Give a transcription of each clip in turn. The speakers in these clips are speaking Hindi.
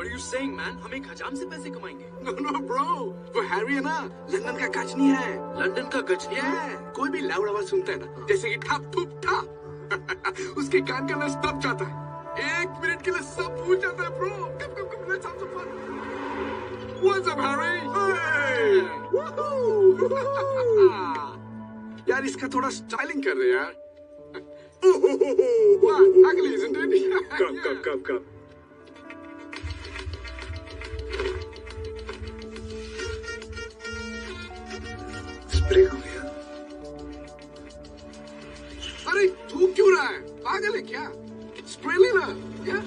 What are you saying, man? हम एक हजाम से पैसे कमाएंगे। No, bro. वो हैरी है ना, लंदन का गजनी है। लंदन का गजनी है? कोई भी लाउड आवाज सुनता है ना, जैसे कि ठप ठुप ठा, उसके कान का नस दब जाता है। 1 मिनट के लिए सब भूल जाता है, bro. Come, let's have some fun. What's up, Harry? Hey! Woohoo! यार इसका थोड़ा स्टाइलिंग कर दे यार। Wow, ugly, isn't it? Come. Spray हो गया। अरे थूक क्यों रहा है? पागल है क्या? स्प्रे लेना, क्या?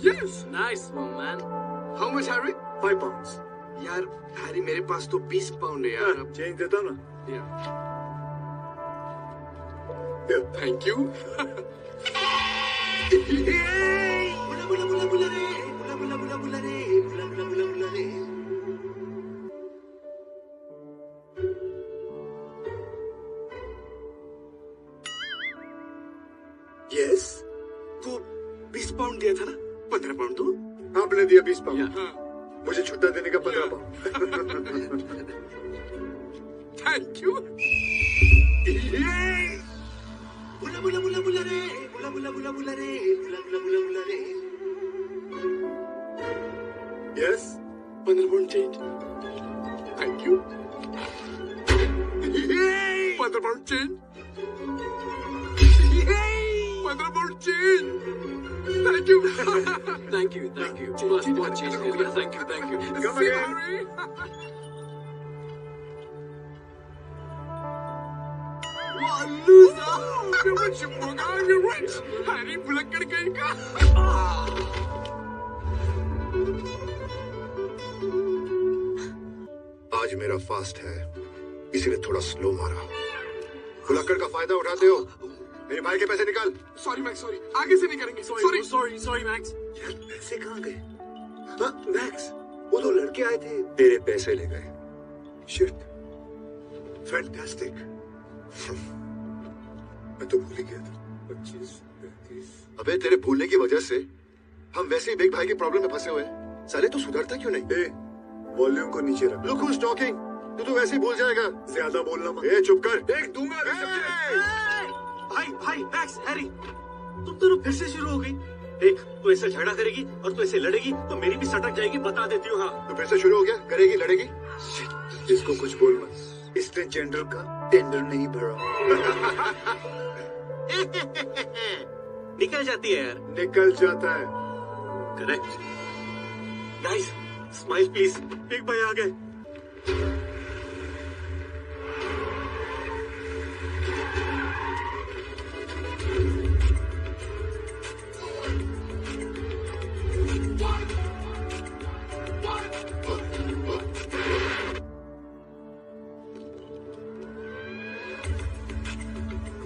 Yes, nice one, man. How much, Harry? 5 pounds. यार हैरी मेरे पास तो 20 पाउंड है यार। चेंज देता ना? Thank you. Yes. वो 20 पाउंड दिया था ना? 15 पाउंड दो। आपने दिया 20 पाउंड। हाँ। मुझे छुट्टा देने का 15 pound. Thank you. Yes. 15 pound change. Thank you. 15 pound change. 15 pound change. Thank you. Thank you. बहुत चीज कर दिया। Thank you. Come again. What a loser! You're rich, you poor guy. You're rich. Harry भुलक्कड़ कहीं का। आज मेरा फास्ट है, इसीलिए थोड़ा स्लो मारा। भुलक्कड़ का फायदा उठाते हो? मेरे भाई के पैसे निकाल। Sorry, Max. Sorry. आगे से नहीं करेंगे। Sorry, Max. यार पैसे कहाँ गए? हाँ, मैक्स, वो 2 लड़के आए थे, तेरे पैसे ले गए। Shit, fantastic. मैं तो भूल ही गया था। 25, 35। अबे तेरे भूलने की वजह से हम वैसे ही बिग भाई की प्रॉब्लम में फंसे हुए हैं। साले तू सुधरता क्यों नहीं? वॉल्यूम को नीचे रख। Look who's talking. तू तो वैसे ही भूल जाएगा। ज्यादा बोलना मत। चुप कर। देख दूंगा। भाई, मैक्स, हैरी, तुम दोनों फिर से शुरू हो गई। देख, तू ऐसे झगड़ा करेगी और तू ऐसे लड़ेगी तो मेरी भी सटक जाएगी, बता देती हूँ। हाँ, तो फिर से शुरू हो गया? करेगी, लड़ेगी? जिसको कुछ बोल मत। इसने जनरल का टेंडर नहीं भरा। निकल जाती है यार। निकल जाता है। Correct. Guys, smile please. Big भाई आ गए।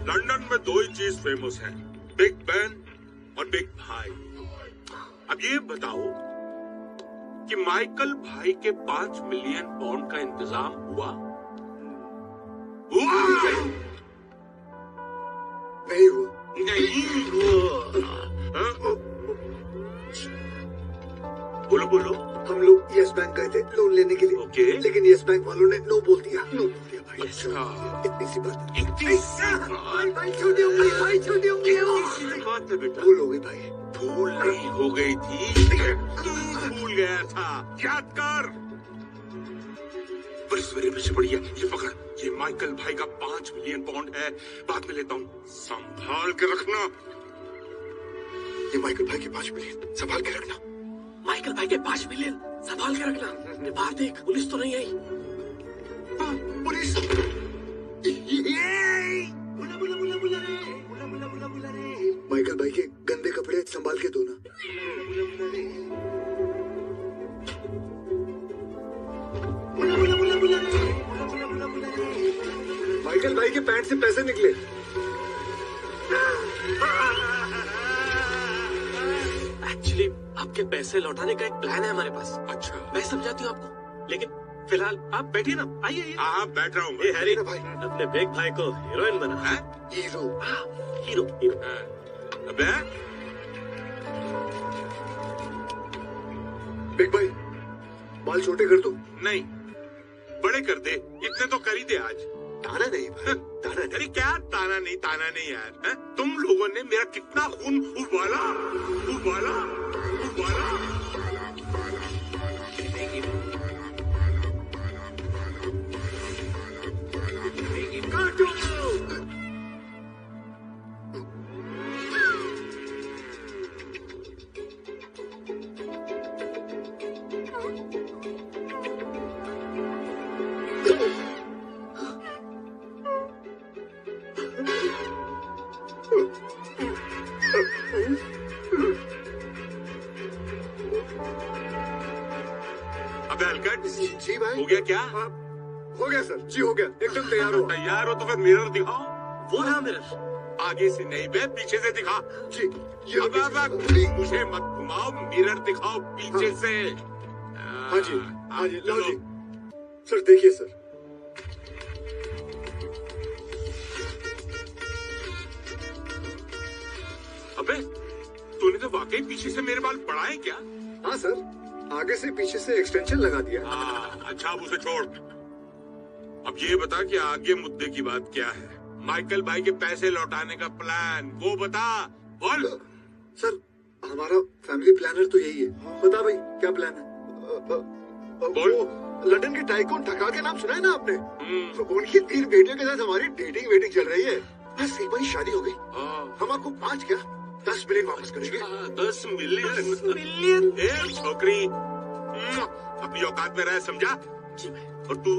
लंदन में 2 ही चीज फेमस है, बिग बैन और बिग भाई। अब ये बताओ कि माइकल भाई के 5 मिलियन पाउंड का इंतजाम हुआ? नहीं हुआ। नहीं हुआ। हाँ? बोलो। हम लोग यस बैंक गए थे लोन लेने के लिए। ओके। लेकिन यस बैंक वालों ने नो बोल दिया। भाई। इतनी सी बात। भाई छोटी उंगली बात है बेटा। भूल हो गई भाई। भूल नहीं हो गई थी, तू भूल गया था। याद कर। बड़ी सवेरे में से बढ़िया, ये पकड़। ये माइकल भाई का 5 मिलियन पाउंड है, बाद में लेता हूँ, संभाल के रखना। ये माइकल भाई के 5 मिलियन संभाल के रखना। माइकल भाई के 5 मिलियन संभाल के रखना। बाहर देख, पुलिस तो नहीं आई। पुलिस। माइकल भाई के गंदे कपड़े संभाल के धोना। माइकल भाई के पैंट से पैसे निकले। आपके पैसे लौटाने का एक प्लान है हमारे पास। अच्छा, मैं समझाती हूँ आपको, लेकिन फिलहाल आप बैठिए ना। आइए आइए। हाँ बैठ रहा हूँ ए हैरी, भाई। अपने बेग भाई को हीरोइन बना। हैं? हीरो। Hero hero. अबे बिग भाई, बाल छोटे कर दो। नहीं, बड़े कर दे, इतने तो कर ही दे आज। ताना नहीं भाई, ताना अरे नहीं। क्या ताना नहीं यार, हैं? तुम लोगों ने मेरा कितना खून उबाला उबाला उबाला। अबे हलकट, जी भाई। हो गया क्या? हो गया सर जी, हो गया, एकदम तैयार हो। तैयार हो तो फिर मिरर दिखाओ। वो रहा मिरर। आगे से नहीं बे, पीछे से दिखा। जी ये हो अब गया। मुझे मत घुमाओ, मिरर दिखाओ पीछे से। हाँ जी, हाँ जी, लो जी। सर देखिए सर। अबे तूने तो वाकई पीछे से मेरे बाल बढ़ाए क्या? हाँ सर, आगे से पीछे से एक्सटेंशन लगा दिया। अच्छा, अब उसे छोड़। अब ये बता कि आगे मुद्दे की बात क्या है? माइकल भाई के पैसे लौटाने का प्लान वो बता, बोल। सर हमारा फैमिली प्लानर तो यही है। बता भाई क्या प्लान है? बोल। वो लंदन के टाइकून ठका के नाम सुना है ना आपने? तो उनकी 3 बेटियों के साथ हमारी डेटिंग वेटिंग चल रही है। बस एक बार शादी हो गई, हम आपको 5 क्या 10 मिलियन वापस करेंगे। 10 मिलियन? मिलियन? ए छोकरी, अपनी औकात में रह, समझा? जी भाई। और तू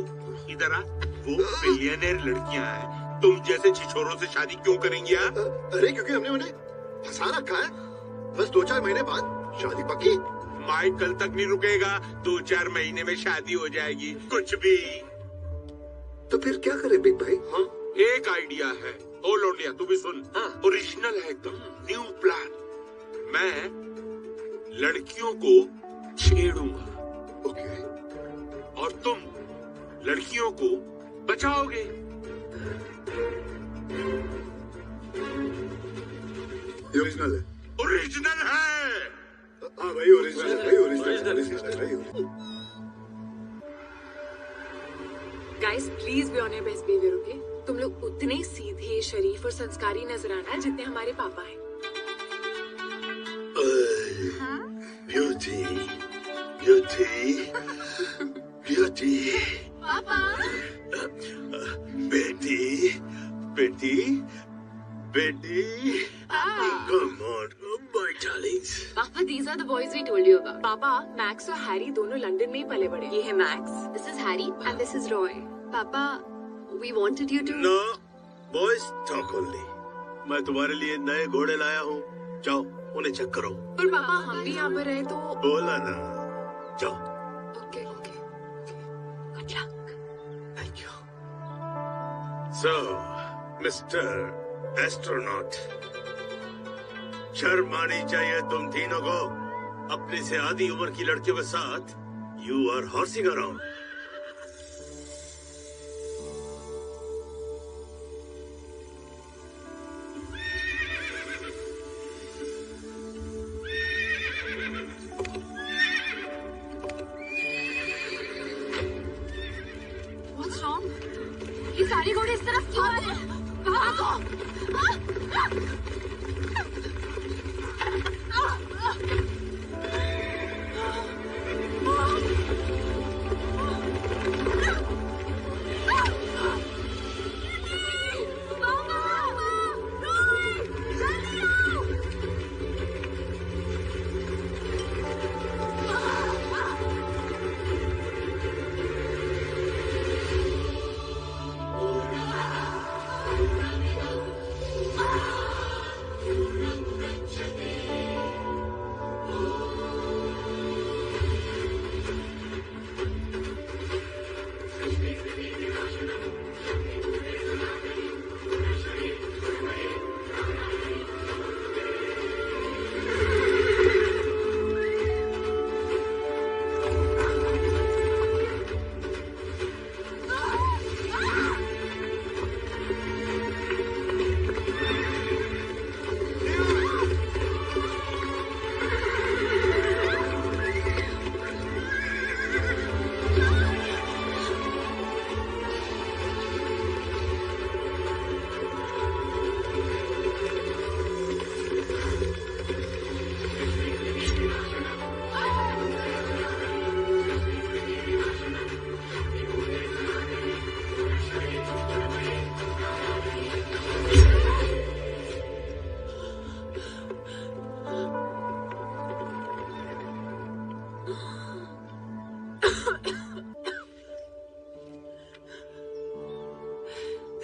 इधर आ। वो बिलियनर लड़कियां हैं, तुम जैसे छिछोरों से शादी क्यों करेंगी? अरे क्योंकि हमने उन्हें फंसा रखा है। बस 2-4 महीने बाद शादी पक्की। माइकल तक नहीं रुकेगा, 2-4 महीने में शादी हो जाएगी। कुछ भी। तो फिर क्या करें बिग भाई? हाँ, एक आइडिया है। ओ लौंडिया, तू भी सुन। हाँ। ओरिजिनल है एकदम, न्यू प्लान। मैं लड़कियों को छेड़ूंगा ओके। और तुम लड़कियों को बचाओगे। ये ओरिजिनल है। ओरिजिनल है। हाँ भाई ओरिजिनल है भाई, ओरिजिनल है भाई। Guys please be on your best behaviour, okay? तुम लोग उतने सीधे, शरीफ और संस्कारी नजर आना जितने हमारे पापा हैं। Beauty, beauty, beauty. पापा। बेटी, बेटी, बेटी। Come on, my darlings. पापा, these are the boys we told you about. पापा, मैक्स और हैरी दोनों लंदन में ही पले बड़े। ये है max, this is Harry and this is Roy. पापा, we wanted you to. No, boys talk only. मैं तुम्हारे लिए नए घोड़े लाया हूँ, जाओ उन्हें चेक करो। पर पापा हम भी यहाँ पर रहे तो। बोला ना, जाओ। Okay okay, good luck. Thank you. So, mister astronaut, शर्म आनी चाहिए तुम तीनों को। अपने से आधी उम्र की लड़कियों के साथ you are horsing around. What's wrong? ये सारे घोड़े इस तरफ क्यों आ रहे हैं? भागो!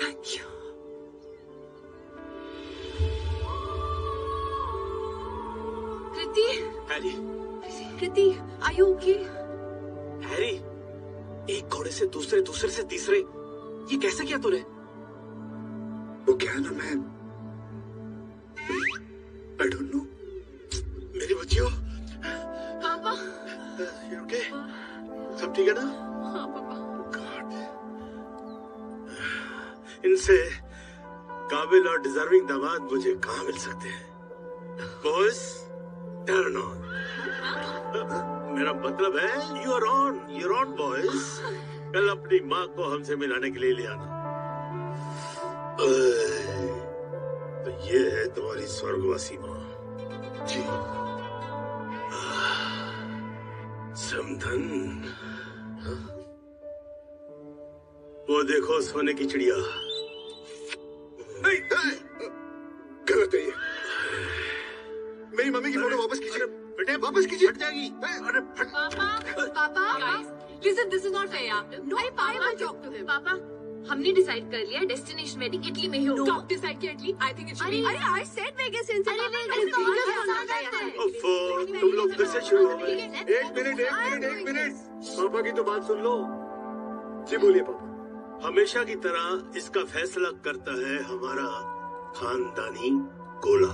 Thank you. Kriti, Harry, Kriti, are you okay? Harry, एक घोड़े से दूसरे, दूसरे से तीसरे, ये कैसे किया तूने? वो क्या ना मैं I don't know. मेरी बच्चियों, पापा। you okay? सब ठीक है ना? हाँ पापा। God. इनसे काबिल और डिजर्विंग दामाद मुझे कहाँ मिल सकते हैं? Boys, turn on. मेरा मतलब है you're on बॉयज। कल अपनी माँ को हमसे मिलाने के लिए ले आना। तो ये है तुम्हारी स्वर्गवासी माँ। जी। समधन, वो देखो सोने की चिड़िया। नहीं, गलत है ये। मेरी मम्मी की फोटो वापस कीजिए। बेटे वापस कीजिए। फट जाएगी। अरे फट। पापा, guys, listen, this is not fair, यार। No, I will talk to him. पापा, हमने डिसाइड कर लिया डेस्टिनेशन वेडिंग इटली में ही होगा। कब डिसाइड किया Italy? I think it should be. अरे I said Vegas in ओफो, तुम लोग फिर से शुरू हो गए। एक मिनट। पापा की तो बात सुन लो। जी बोलिए पापा। हमेशा की तरह इसका फैसला करता है हमारा खानदानी गोला।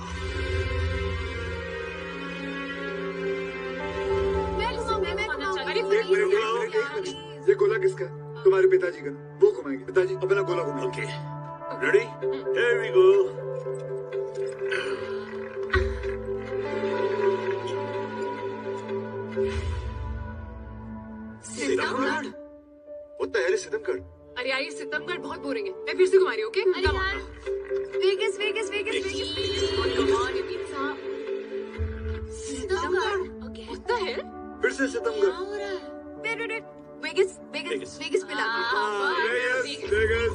एक मिनट। ये गोला किसका? तुम्हारे पिताजी का। वो घुमाएंगे। पिताजी अपना गोला घुमाएंगे। Okay, ready? Here we go. Sitamgarh. What the hell is Sitamgarh? अरे यार ये सितमगढ़ बहुत बोरिंग है। मैं फिर से घुमा रही हूँ, ओके? अरे यार, vagus. Sitamgarh. What the hell? फिर से सितमगढ़। वेगस पिला। वेगस।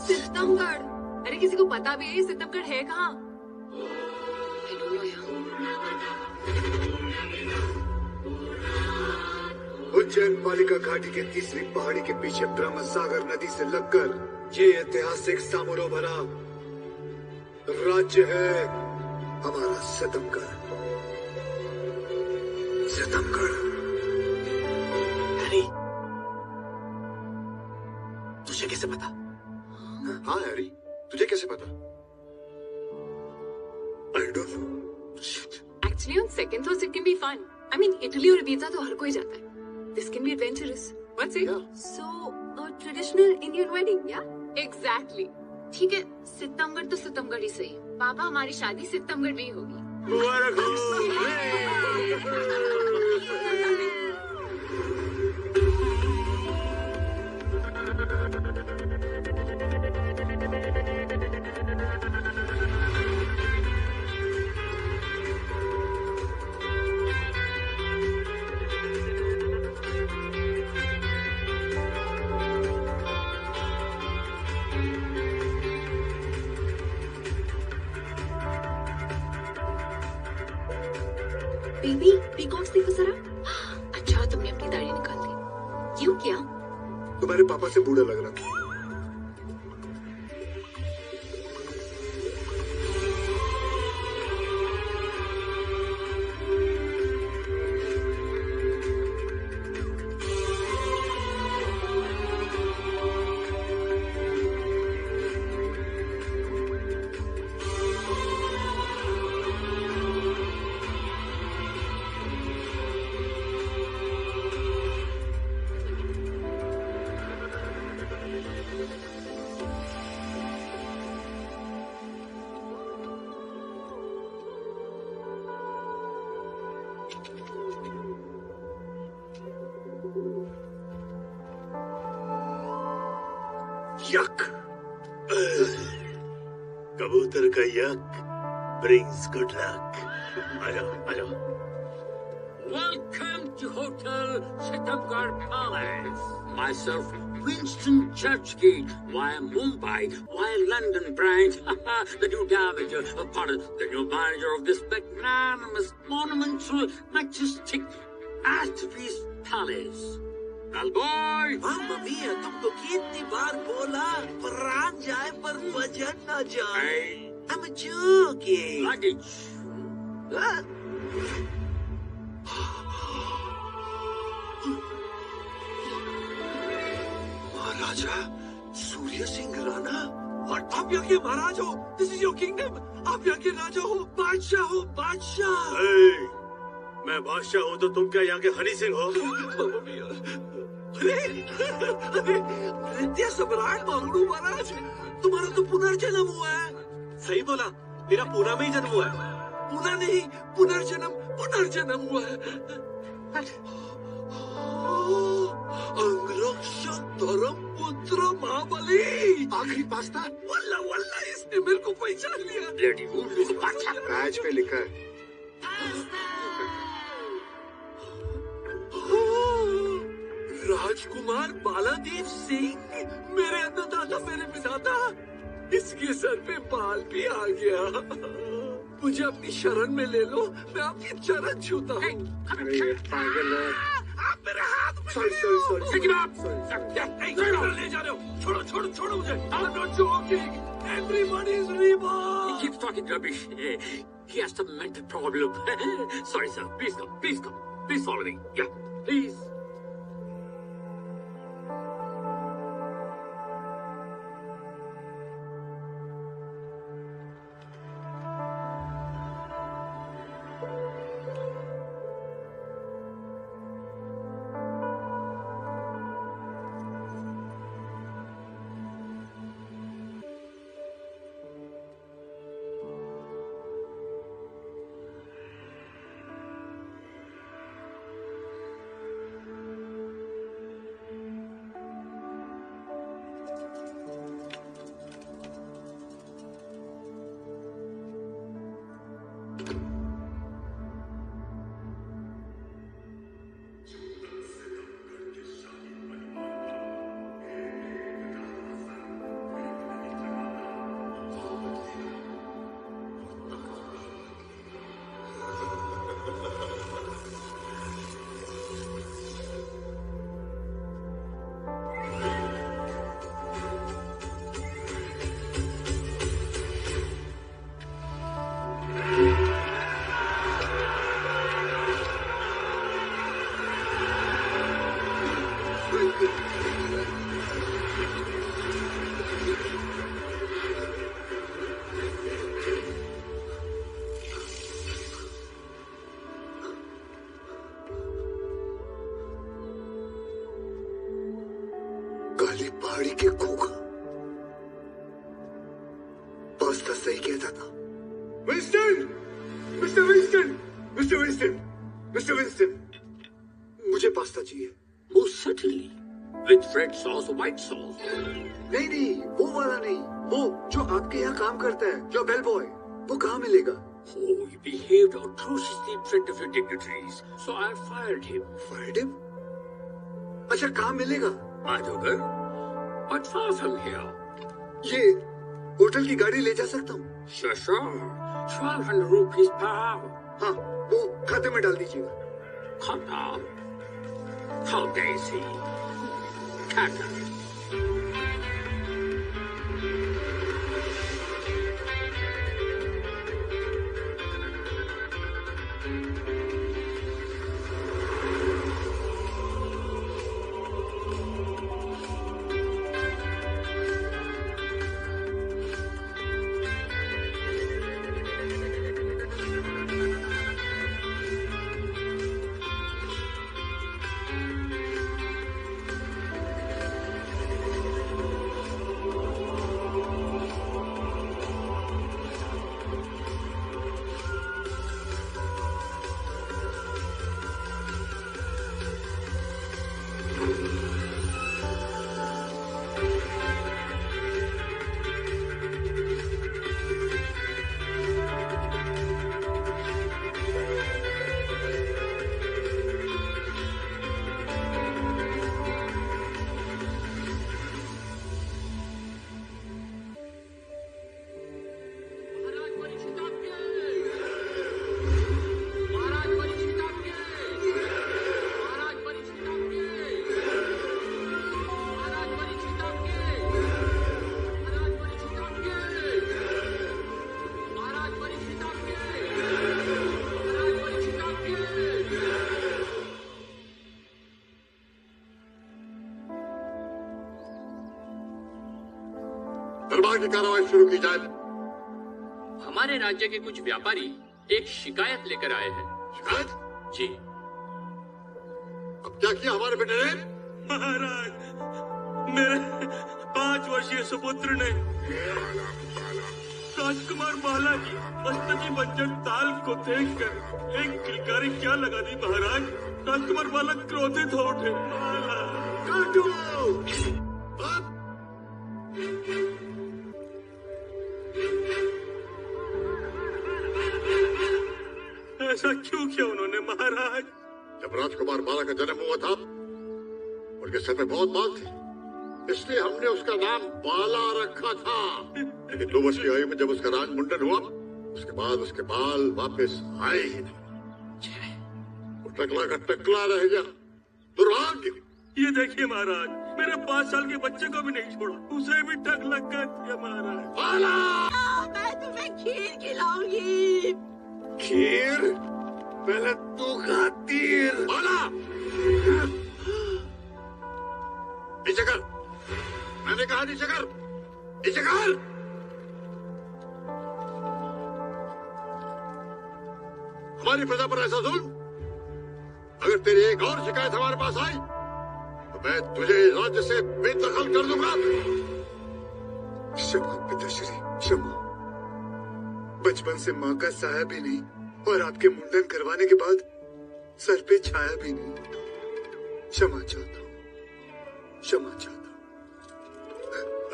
सितमगढ़। अरे किसी को पता भी है सितमगढ़ है कहाँ? I don't know यार। उज्जैन पालिका घाटी के तीसरी पहाड़ी के पीछे ब्रह्म सागर नदी से लगकर ये ऐतिहासिक सामूलो भरा राज्य है हमारा सितमगढ़। हैरी, तुझे कैसे पता? हाँ हैरी, तुझे कैसे पता? I don't know. Actually, on second thoughts, it can be fun. I mean, Italy और पिज़्ज़ा तो हर कोई जाता है. This can be adventurous. What's it? Yeah. So, a traditional Indian wedding, yeah? Exactly. ठीक है, सितमगढ़ तो सितमगढ़ ही सही. पापा, हमारी शादी सितमगढ़ में ही होगी. मुबारक हो। बेबी, पीकॉक्स देखो जरा. अच्छा, तुमने अपनी दाढ़ी निकाल दी. क्यों किया? तुम्हारे पापा से बूढ़ा लग रहा था। यक, कबूतर का यक brings good luck. आजा. Welcome to Hotel Sitamgarh Palace. Myself, Winston Churchgate via Mumbai, via London branch. The new damager, pardon, the new manager of this magnanimous, monumental, majestic, masterpiece palace. Bellboy! Mamma mia, तुमको कितनी बार बोला प्राण जाए पर वजन न जाए. Hey, I'm joking. luggage. Huh? महाराजा सूर्य सिंह राणा और आप यहाँ के महाराज हो. This is your kingdom. आप यहाँ के राजा हो, बादशाह हो, बादशाह. मैं बादशाह हूँ तो तुम क्या यहाँ के हनी सिंह हो? अरे नृत्य सम्राट मंगरू महाराज, तुम्हारा तो पुनर्जन्म हुआ है. सही बोला, मेरा पूना में ही जन्म हुआ है. पूना नहीं, पुनर्जन्म हुआ है. अंगरक्षक धर्मपुत्र महाबली. आखिरी पास्ता वल्ला वल्ला, इसने मेरे को पहचान लिया. Bloody good, bacha. बैच पे लिखा है. राजकुमार बालादेव सिंह, मेरे अन्नदाता, मेरे विधाता. इसके सर पे बाल भी आ गया. मुझे अपनी शरण में ले लो, मैं आपकी चरण छूता हूँ. पागल है. आप मेरे हाथ में सॉरी. ले जा रहे हो. छोड़ो मुझे. I'm not joking. Everybody is He reborn. keeps talking rubbish. He has some mental problem. Sorry, sir. Please come. Please follow me. Yeah, please. काली पहाड़ी के खोखा. पास्ता सही कहता था. मिस्टर विंस्टन, मुझे पास्ता चाहिए. Most certainly. With red sauce or white sauce. नहीं, वो वाला नहीं. वो जो आपके यहाँ काम करता है, जो बेल बॉय, वो कहाँ मिलेगा? Oh, he behaved atrociously in front of your dignitaries, so I fired him. Fired him? अच्छा, कहाँ मिलेगा? Madhugar, but far from here. ये होटल की गाड़ी ले जा सकता हूँ? Sure. 1,200 rupees per hour. हाँ, वो खाते में डाल दीजिएगा. Come now. How Daisy. Kata. दरबार की कार्रवाई शुरू की जाए। हमारे राज्य के कुछ व्यापारी एक शिकायत लेकर आए हैं। शिकायत? जी। अब क्या किया हमारे बेटे ने? महाराज, मेरे 5 वर्षीय सुपुत्र ने राजकुमार बालाजी अष्टजी भंजन ताल को देखकर एक किलकारी क्या लगा दी महाराज। राजकुमार बालक क्रोधित हो उठे। काटो! ऐसा क्यों किया उन्होंने महाराज? जब राजकुमार बाला का जन्म हुआ था उनके सर पे बहुत बाल थे, इसलिए हमने उसका नाम बाला रखा था। लेकिन 2 वर्ष की आयु में जब उसका राज मुंडन हुआ उसके बाद उसके बाल वापस आए ही नहीं। वो टकला का टकला रह गया। दुर्भाग्य। ये देखिए महाराज, मेरे 5 साल के बच्चे को भी नहीं छोड़ा, उसे भी ठग लग गया महाराज। बाला! मैं तुम्हें खीर खिलाऊंगी। खीर? पहले तू खा तीर। बाला! नीचे कर। मैंने कहा नीचे कर। नीचे कर। हमारी प्रजा पर ऐसा जुल्म? अगर तेरी एक और शिकायत हमारे पास आई तो मैं तुझे राज्य से बेदखल कर दूंगा। क्षमा पिताश्री, क्षमा। बचपन से माँ का साया भी नहीं और आपके मुंडन करवाने के बाद सर पे छाया भी नहीं। क्षमा चाहता हूँ, क्षमा चाहता हूँ।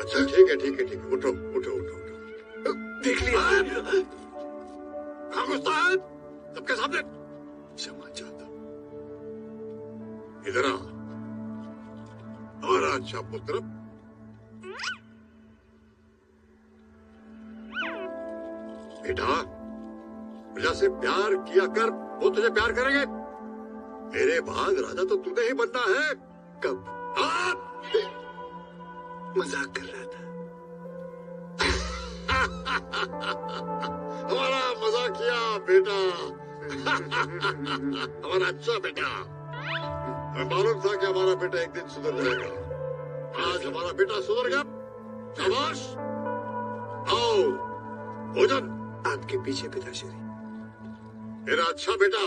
अच्छा ठीक है, ठीक है, ठीक है। उठो उठो उठो उठो। देख लिया। कहाँ घुसता है सबके सामने? क्षमा चाहता हूँ। इधर आ। हमारा अच्छा पुत्र बेटा, प्रजा से प्यार किया कर, वो तुझे प्यार करेंगे। मेरे भाग राजा तो तूने ही बनना है। कब? आप मजाक कर रहा था। हमारा मजाक किया बेटा। हमारा अच्छा बेटा। हमें मालूम था कि हमारा बेटा एक दिन सुधर जाएगा। आज हमारा बेटा सुधर गया। शाबाश। आओ भोजन। आपके पीछे पिताश्री। मेरा अच्छा बेटा।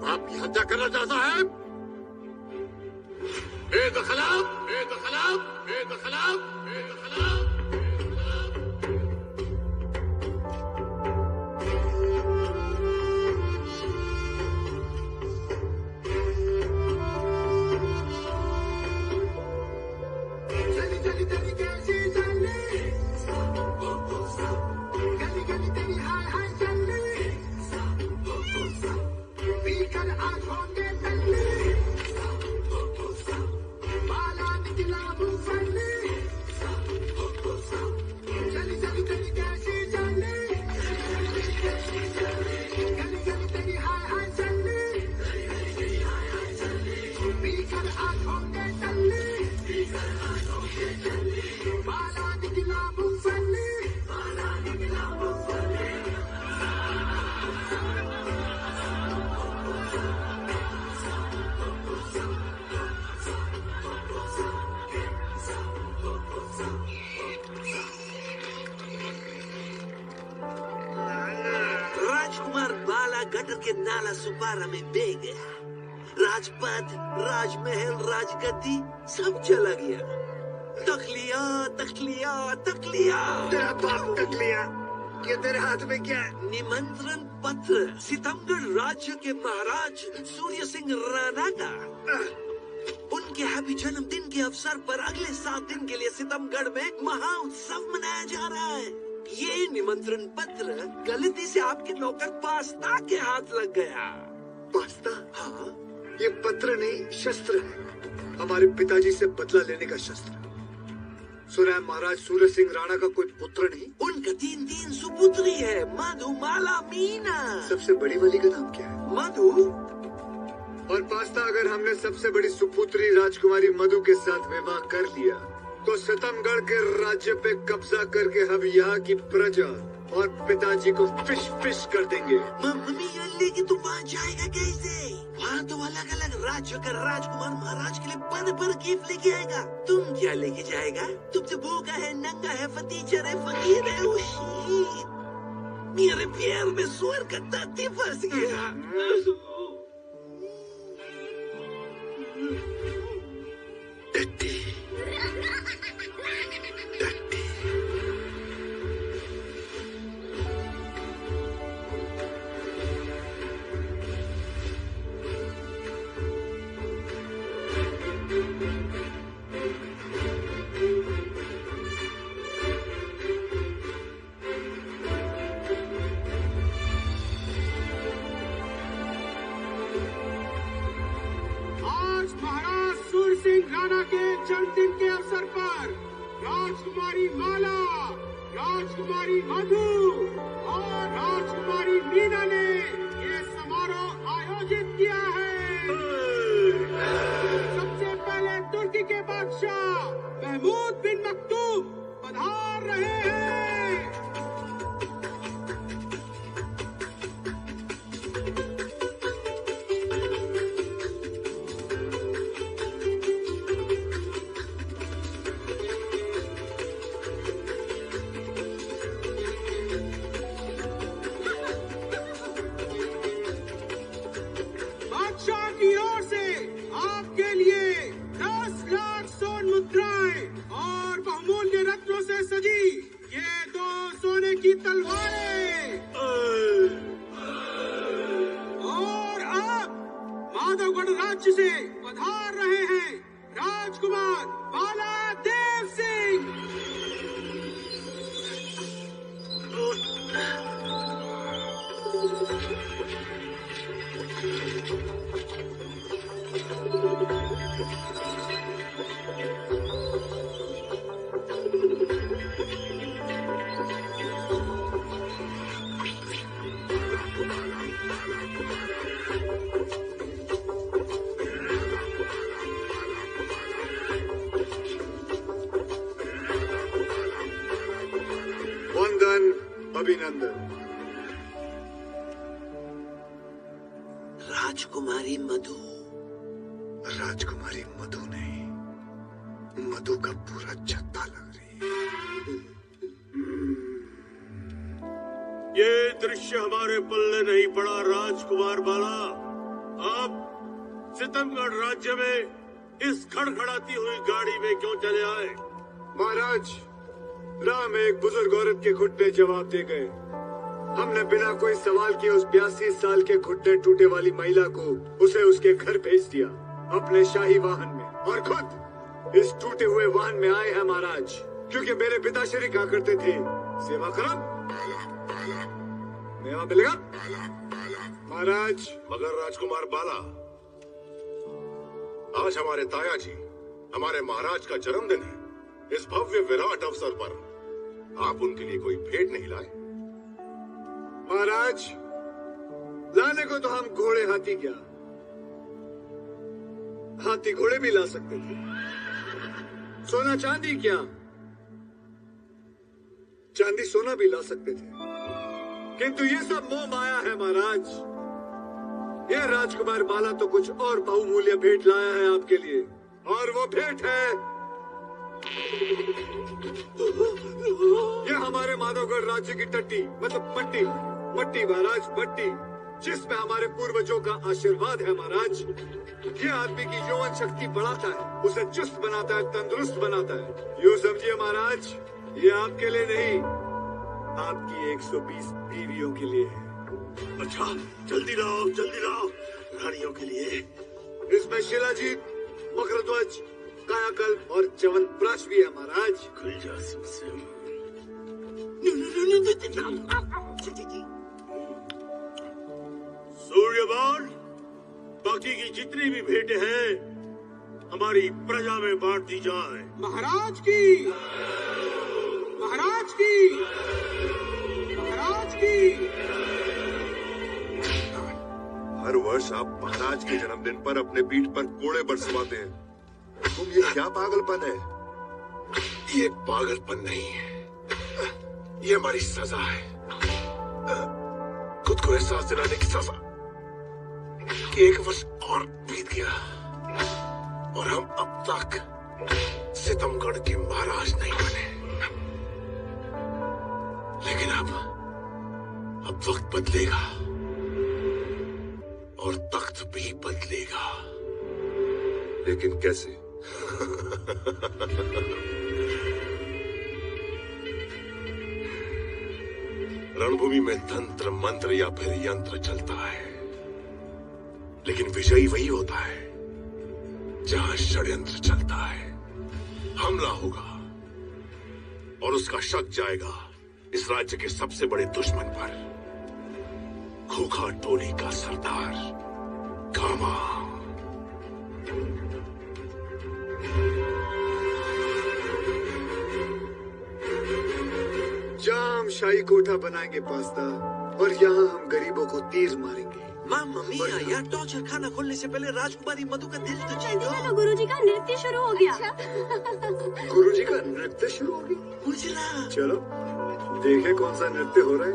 बाप की हत्या करना चाहता है। बेदखलाब, बेदखलाब, बेदखलाब, बेदखलाब। राजकुमार बाला गटर के नाला सुपारा में बह गया। राजपद, राजमहल, राजगद्दी सब चला गया। तखलिया, तखलिया, तखलिया। तेरा बाप तक लिया। ये तेरे हाथ में क्या है? निमंत्रण पत्र सितमगढ़ राज्य के महाराज सूर्य सिंह राणा का। उनके हैप्पी जन्मदिन के अवसर पर अगले 7 दिन के लिए सितमगढ़ में महाउत्सव मनाया जा रहा है। ये निमंत्रण पत्र गलती से आपके नौकर पास्ता के हाथ लग गया। पास्ता? हाँ, ये पत्र नहीं, शस्त्र है। हमारे पिताजी से बदला लेने का शस्त्र। सुना है महाराज सूर्य सिंह राणा का कोई पुत्र नहीं? उनका 3 सुपुत्री है, मधुमाला मीना। सबसे बड़ी वाली का नाम क्या है? मधु। और पास्ता, अगर हमने सबसे बड़ी सुपुत्री राजकुमारी मधु के साथ विवाह कर लिया तो सितमगढ़ के राज्य पे कब्जा करके हम यहाँ की प्रजा और पिताजी को फिश कर देंगे। मम्मी लेकिन तू वहाँ जाएगा कैसे? वहाँ तो अलग अलग राज्य का राजकुमार महाराज के लिए पर गिफ्ट लेके आएगा। तुम क्या लेके जाएगा? तुम तो भूखा है, नंगा है, फटीचर है, फकीर है। मेरे पैर में सुअर का दांती फंस गया। डट्टी। राणा के जन्मदिन के अवसर पर राजकुमारी माला, राजकुमारी मधु और राजकुमारी मीना ने ये समारोह आयोजित किया है। सबसे पहले तुर्की के बादशाह महमूद बिन मक्तूम पधार रहे हैं। राज्य से पधार रहे हैं राजकुमार बालादेव सिंह। अभिनंदन। राजकुमारी मधु। राजकुमारी मधु नहीं, मधु का पूरा छत्ता लग रही है। ये दृश्य हमारे पल्ले नहीं पड़ा राजकुमार बाला। आप सितमगढ़ राज्य में इस खड़खड़ाती हुई गाड़ी में क्यों चले आए? महाराज, राह में एक बुजुर्ग औरत के घुटने जवाब दे गए। हमने बिना कोई सवाल किए उस 82 साल के घुटने टूटे वाली महिला को उसे उसके घर भेज दिया अपने शाही वाहन में, और खुद इस टूटे हुए वाहन में आए हैं महाराज, क्योंकि मेरे पिताश्री कहा करते थे, सेवा करो मेवा मिलेगा। महाराज, मगर राजकुमार बाला, आज हमारे ताया जी, हमारे महाराज का जन्मदिन है। इस भव्य विराट अवसर पर आप उनके लिए कोई भेंट नहीं लाए? महाराज, लाने को तो हम घोड़े हाथी क्या, हाथी घोड़े भी ला सकते थे। सोना चांदी क्या, चांदी सोना भी ला सकते थे, किंतु ये सब मोह माया है महाराज। ये राजकुमार बाला तो कुछ और बहुमूल्य भेंट लाया है आपके लिए, और वो भेंट है ये हमारे माधवगढ़ राज्य की टट्टी, मतलब पट्टी, मट्टी महाराज, मट्टी, जिसमें हमारे पूर्वजों का आशीर्वाद है महाराज। ये आदमी की यौवन शक्ति बढ़ाता है, उसे चुस्त बनाता है, तंदुरुस्त बनाता है। यूँ समझिए महाराज, ये आपके लिए नहीं, आपकी 120 बीवियों के लिए है। अच्छा, जल्दी लाओ, जल्दी लाओ, रानियों के लिए। इसमें शिलाजीत, मकरध्वज, कायाकल्प और च्यवनप्राश भी है महाराज। खुल जा सबसे। सूर्यबान, बाकी की जितनी भी भेंटें हैं हम हमारी प्रजा में बांट दी जाए। महाराज की, महाराज की, महाराज की। हर वर्ष आप महाराज के जन्मदिन पर अपने पीठ पर कोड़े बरसवाते हैं। तुम ये क्या पागलपन है? ये पागलपन नहीं है, ये हमारी सजा है। खुद को एहसास दिलाने की सजा कि 1 वर्ष और बीत गया और हम अब तक सितमगढ़ के महाराज नहीं बने। लेकिन अब वक्त बदलेगा और तख्त भी बदलेगा। लेकिन कैसे? रणभूमि में तंत्र मंत्र या फिर यंत्र चलता है, लेकिन विजयी वही होता है जहां षड्यंत्र चलता है। हमला होगा और उसका शक जाएगा इस राज्य के सबसे बड़े दुश्मन पर, खोखा टोली का सरदार कामा। जहाँ हम शाही कोठा बनाएंगे पास्ता, और यहाँ हम गरीबों को तीर मारेंगे। मामा मिया, यार टॉर्चर खाना खोलने से पहले राजकुमारी मधु का दिल तो चाहिए। चलो गुरुजी का नृत्य शुरू हो गया। गुरुजी का नृत्य शुरू हो गया। उजला, चलो देखे कौन सा नृत्य हो रहा है।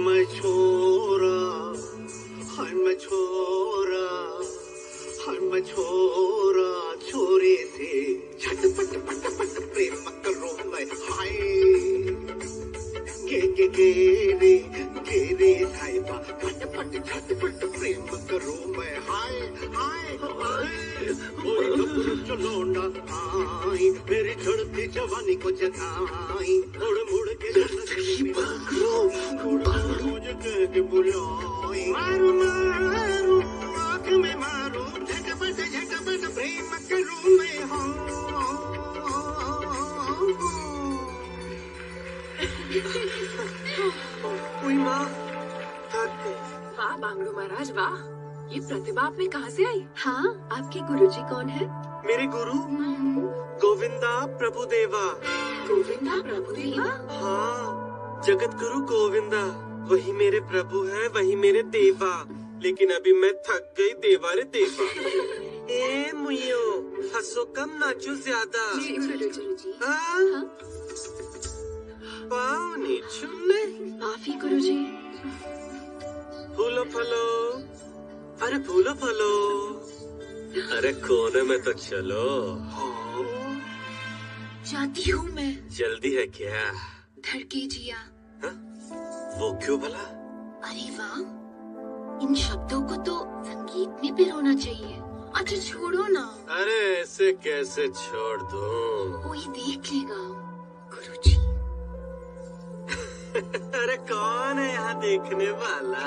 मैं छोरा, हाय मैं छोरा, हाय मैं छोरा, छोरे से झटपट पट पट प्रेम करो मैं, हाय गे रे साहिबा, पट पट झटपट प्रेम करो मैं, हाय हाय हाय। ओए गबरू चलो ना आई, मेरी झड़ती जवानी को जगाई, मुड़ मुड़ के मुझे कह के बुलाई, मारू मारू आँख में मारू, झटपट प्रेम करूं मैं, कोई माँ थक गई। वाह बांगड़ू महाराज वाह, ये प्रतिभा आप में कहाँ से आई? हाँ, आपके गुरुजी कौन है? मेरे गुरु गोविंदा प्रभुदेवा। गोविंदा प्रभुदेवा? हाँ, जगत गुरु गोविंदा, वही मेरे प्रभु है, वही मेरे देवा। लेकिन अभी मैं थक गई देवा रे देवा। ए मुइयो, हंसो कम नाचो ज्यादा। जी गुरुजी। हाँ? पाँव नहीं छूने। माफी गुरुजी। फूलो फलो, अरे फूलो फलो, अरे कोने में तो चलो। जाती हूँ मैं। जल्दी है क्या? धड़के जिया। हा? वो क्यों भला? अरे वाह, इन शब्दों को तो संगीत में पिरोना चाहिए। अच्छा छोड़ो ना। अरे ऐसे कैसे छोड़ दूं? कोई देख लेगा गुरुजी। अरे कौन है यहाँ देखने वाला?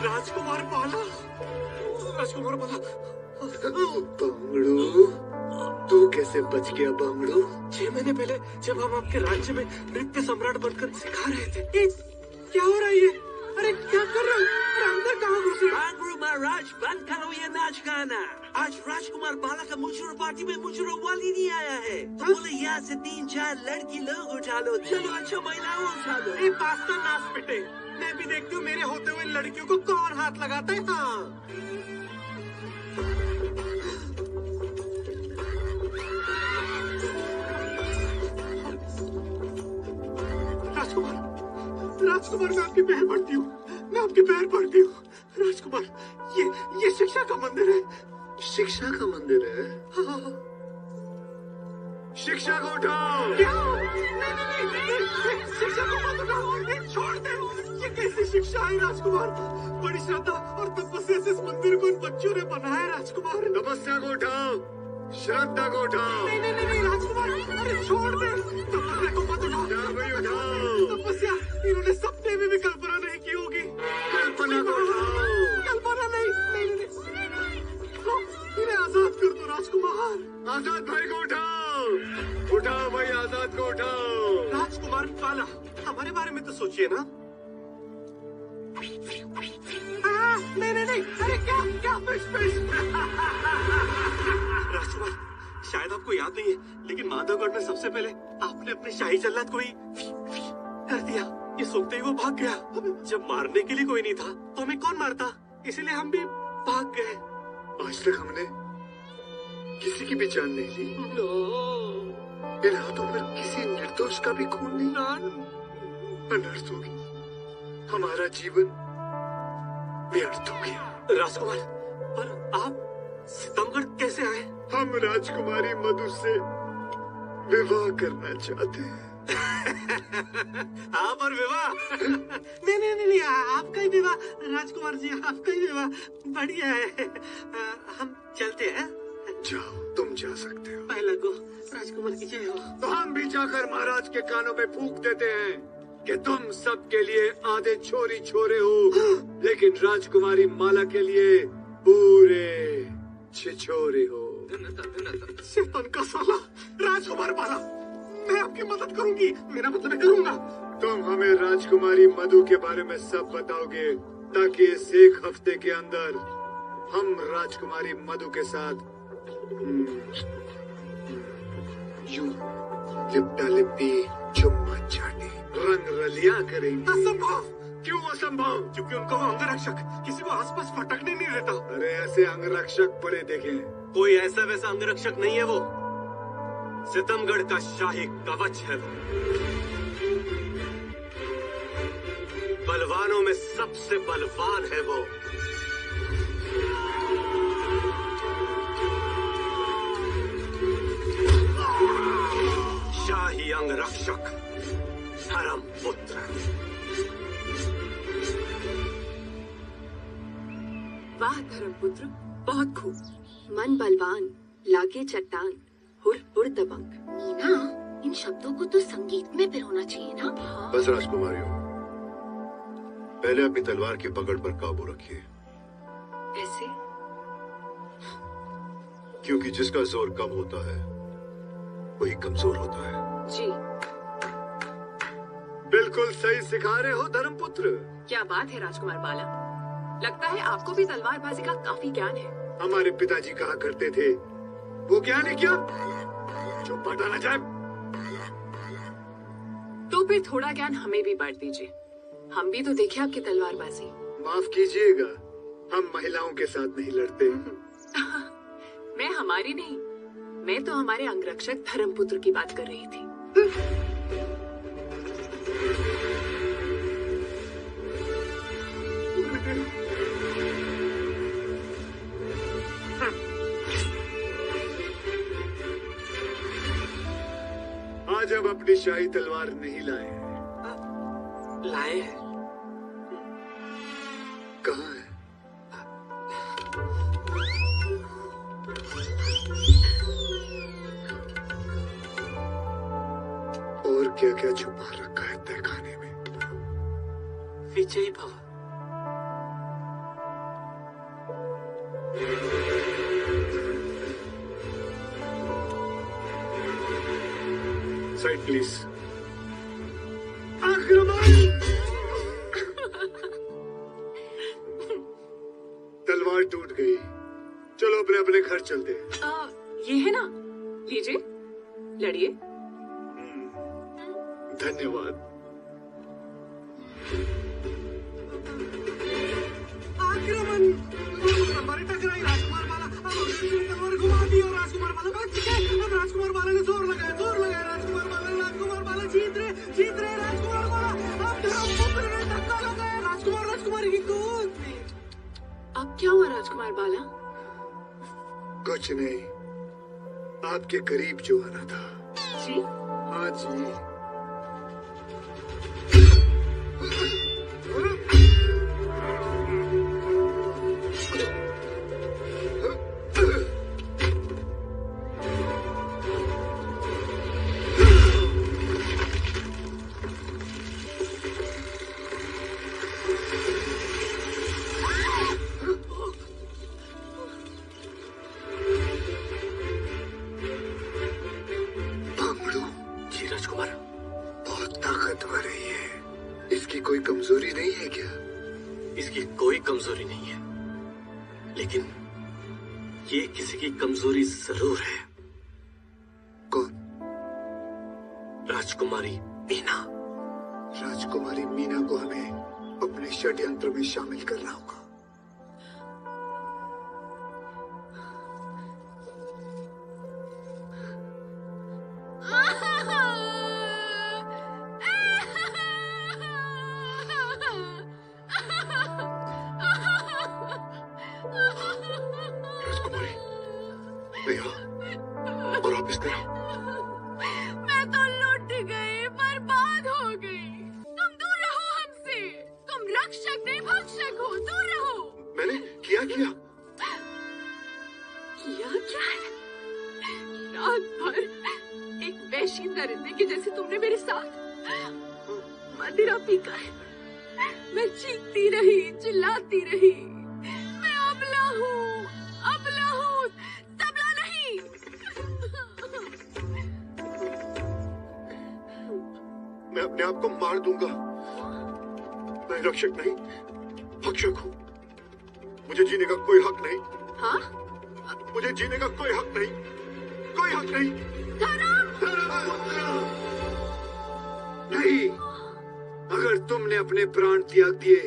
राजकुमार बाला, राजकुमार बाला। बांगड़ू, तू कैसे बच गया बांगड़ू? 6 महीने पहले जब हम आपके राज्य में नृत्य सम्राट बनकर सिखा रहे थे। क्या हो रहा है ये? अरे क्या कर रहे हो? अंदर कहाँ घुस रहे? बांगड़ू महाराज, बंद करो ये नाच गाना। आज राजकुमार बाला का मुजरा पार्टी में मुजरा वाली नहीं आया है, तो बोले यहाँ से 3-4 लड़की लोग उठा लो। चलो अच्छा महिलाओं उठा लो। ए पास्ता नाच पिटे, मैं भी देखती हूँ मेरे होते हुए लड़कियों को कौन हाथ लगाता है। हाँ राजकुमार, राजकुमार मैं आपके पैर पड़ती हूँ, मैं आपके पैर पड़ती हूँ। राजकुमार, ये शिक्षा का मंदिर है। शिक्षा का मंदिर है? हाँ। शिक्षा को उठाओ। नहीं, शिक्षा को मत उठाओ, छोड़ दे। ये कैसी शिक्षा है राजकुमार? बड़ी श्रद्धा और तपस्या से इस मंदिर को इन बच्चों ने बनाया। राजकुमार तपस्या को उठाओ, श्रद्धा को उठाओ। नहीं राजकुमार, अरे छोड़ दे। तपस्या को मत उठाओ। तपस्या इन्होंने सपने में भी कल्पना नहीं की होगी। कल्पना को उठाओ। कल्पना नहीं। इन्हें आजाद कर दो राजकुमार। आजाद भाई को उठाओ, उठाओ भाई, आजाद को उठाओ। राजकुमार बाला, हमारे बारे में तो सोचिए ना। नहीं नहीं नहीं, अरे क्या क्या फिश राजकुमार, शायद आपको याद नहीं है, लेकिन माधवगढ़ में सबसे पहले आपने अपने शाही जल्लाद को ही कर दिया। ये सुनते ही वो भाग गया। जब मारने के लिए कोई नहीं था तो हमें कौन मारता, इसीलिए हम भी भाग गए। आज तक हमने किसी की भी जान नहीं ली। इन हाथों पर किसी निर्दोष का भी खून नहीं। अनर्थ हो गया, हमारा जीवन व्यर्थ हो गया। राजकुमार, पर आप सितमगढ़ कैसे आए? हम राजकुमारी मधु से विवाह करना चाहते हैं। आप और विवाह? नहीं नहीं नहीं, आपका ही विवाह राजकुमार जी, आपका ही विवाह। बढ़िया है, हम चलते हैं। जाओ, तुम जा सकते हो। पहला को राजकुमार की जय हो। तो हम भी जाकर महाराज के कानों में फूंक देते हैं कि तुम सबके लिए आधे छोरी छोरे हो, लेकिन राजकुमारी माला के लिए पूरे छिछोरे हो। शैतान का साला राजकुमार माला, मैं आपकी मदद करूंगी, मेरा मतलब करूंगा। तुम हमें राजकुमारी मधु के बारे में सब बताओगे, ताकि इस एक हफ्ते के अंदर हम राजकुमारी मधु के साथ यूं लिपटा लिपटी, चुम्मा चाटी, रंग रलिया करेंगे। असंभव। क्यों असंभव? क्योंकि उनको वो अंगरक्षक किसी को आसपास फटकने नहीं देता। अरे ऐसे अंगरक्षक बड़े देखे हैं। कोई ऐसा वैसा अंगरक्षक नहीं है वो, सितमगढ़ का शाही कवच है वो। बलवानों में सबसे बलवान है वो। शाही अंगरक्षक, धर्म पुत्र। वाह धर्मपुत्र, बहुत खूब। मन बलवान, लागे चट्टान, हुर हुर दबंग। मीना, इन शब्दों को तो संगीत में पिरोना चाहिए ना। बस राजकुमारियों, पहले अपनी तलवार की पकड़ पर काबू रखिए। कैसे? क्योंकि जिसका जोर कम होता है वही कमजोर होता है। जी। बिल्कुल सही सिखा रहे हो धर्मपुत्र। क्या बात है राजकुमार बाला, लगता है आपको भी तलवारबाजी का काफी ज्ञान है। हमारे पिताजी कहा करते थे, वो ज्ञान है क्या जो पता न जाए। तो फिर थोड़ा ज्ञान हमें भी बांट दीजिए, हम भी तो देखें आपकी तलवारबाजी। माफ कीजिएगा, हम महिलाओं के साथ नहीं लड़ते। मैं हमारी नहीं, मैं तो हमारे अंगरक्षक धर्मपुत्र की बात कर रही थी। आज हम अपनी शाही तलवार नहीं लाए हैं। लाए हैं? कहाँ है? और क्या क्या छुपा रखा है तहखाने में? विजयी भव। Side please. आक्रमण! तलवार टूट गई, चलो अपने अपने घर चलते हैं। ये है ना, लीजिए, लड़िए। धन्यवाद। आक्रमण! तलवार टकराई, राजकुमार बाला तलवार घुमा दी और राजकुमार बाला भाग चुके। अब राजकुमार बाला ने जोर लगाया, राजकुमार बाला जीत रहे राजकुमार बाला। अब धर्मपुत्र ने धक्का लगाया राजकुमारी की गोद में। अब क्या हुआ राजकुमार बाला? कुछ नहीं, आपके करीब जो आना था। जी? हाँ जी। जी राजकुमार। कमजोरी नहीं है, लेकिन ये किसी की कमजोरी जरूर है। कौन? राजकुमारी मीना। राजकुमारी मीना को हमें अपने षड्यंत्र में शामिल करना होगा। राजकुमारी, भैया, और आप इस तरह? मैं तो लुट गई, बर्बाद हो गई। तुम दूर रहो हमसे। तुम रक्षक नहीं भक्षक हो, दूर रहो। मैंने किया क्या रात भर एक वैशी दरिंदे के जैसे तुमने मेरे साथ मदिरा पीकर मैं चीखती रही, चिल्लाती रही। मैं अबला हूँ, तबला नहीं। मैं अपने आप को मार दूंगा। मैं रक्षक नहीं, भक्षक हूँ। मुझे जीने का कोई हक नहीं। हाँ? मुझे जीने का कोई हक नहीं, कोई हक नहीं। नहीं, अगर तुमने अपने प्राण त्याग दिए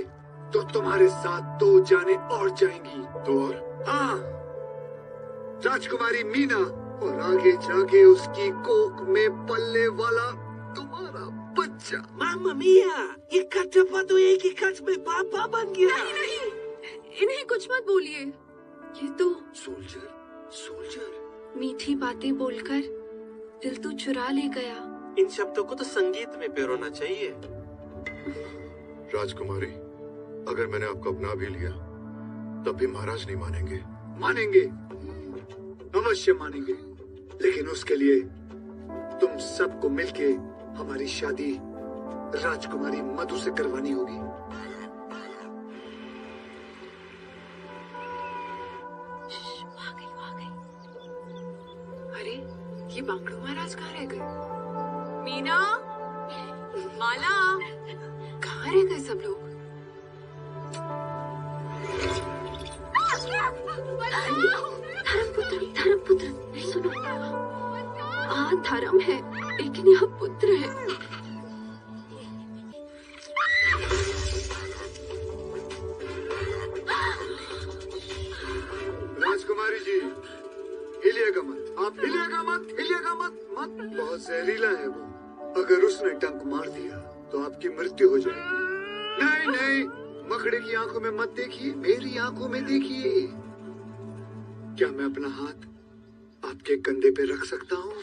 तो तुम्हारे साथ 2 जाने और जाएंगी। 2 और? हाँ, राजकुमारी मीना और आगे जाके उसकी कोख में पलने वाला तुम्हारा बच्चा। मामा मिया, ये कटप्पा तो एक ही कट में पापा बन गया। नहीं, इन्हें कुछ मत बोलिए। ये तो सोल्जर मीठी बातें बोलकर दिल तो चुरा ले गया। इन शब्दों को तो संगीत में पिरोना चाहिए। राजकुमारी, अगर मैंने आपको अपना भी लिया तब भी महाराज नहीं मानेंगे। मानेंगे, अवश्य मानेंगे, लेकिन उसके लिए तुम सबको मिलके हमारी शादी राजकुमारी मधु से करवानी होगी। अरे, ये बांगड़ू महाराज कहाँ रह गए? मीना, माला, कहाँ रह गए सब लोग? धर्मपुत्र, नहीं सुनो। हाँ, धर्म है, लेकिन यह पुत्र है। राजकुमारी जी, हिलिएगा मत, आप हिलिएगा मत। बहुत जहरीला है वो। अगर उसने डंक मार दिया तो आपकी मृत्यु हो जाएगी। नहीं, मकड़े की आंखों में मत देखिए, मेरी आंखों में देखिए। क्या मैं अपना हाथ आपके कंधे पे रख सकता हूँ?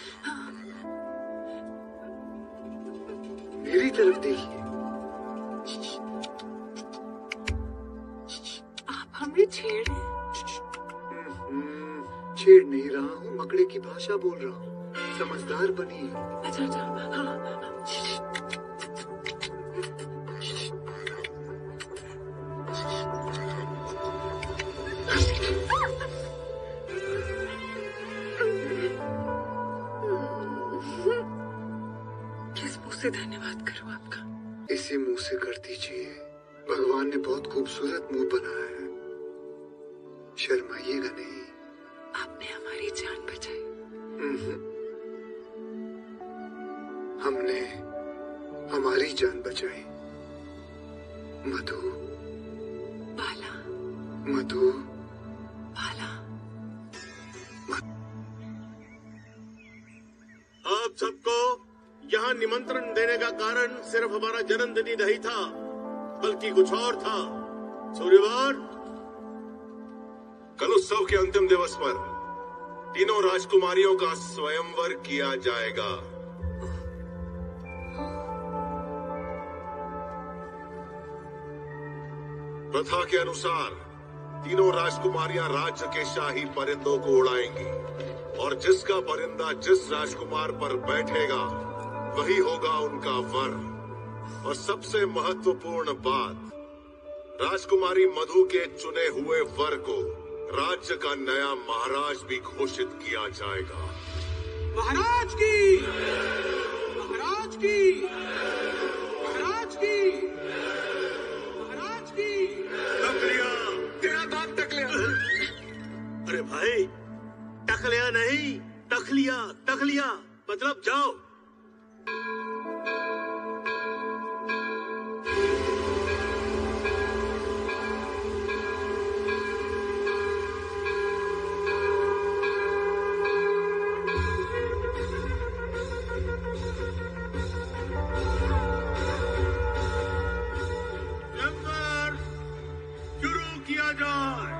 मेरी तरफ देखिए। आप हमें छेड़ नहीं रहा हूँ, मकड़े की भाषा बोल रहा हूँ। समझदार बनिए। अच्छा, हाँ। किस मुंह से धन्यवाद करूं आपका? इसी मुंह से कर दीजिए। भगवान ने बहुत खूबसूरत मुंह बनाया है, शर्माइएगा नहीं। आपने हमारी जान बचाई। हमने हमारी जान बचाई। मधु, बाला, मधु, बाला। आप सबको यहाँ निमंत्रण देने का कारण सिर्फ हमारा जन्मदिन ही नहीं था, बल्कि कुछ और था। सूर्यवार, कल उत्सव के अंतिम दिवस पर तीनों राजकुमारियों का स्वयंवर किया जाएगा। प्रथा के अनुसार तीनों राजकुमारियां राज्य के शाही परिंदों को उड़ाएंगी और जिसका परिंदा जिस राजकुमार पर बैठेगा वही होगा उनका वर। और सबसे महत्वपूर्ण बात, राजकुमारी मधु के चुने हुए वर को राज्य का नया महाराज भी घोषित किया जाएगा। महाराज की, महाराज की, महाराज की, महाराज की। शुक्रिया। तखलिया नहीं, तखलिया, तखलिया मतलब जाओ। शुरू किया जाए।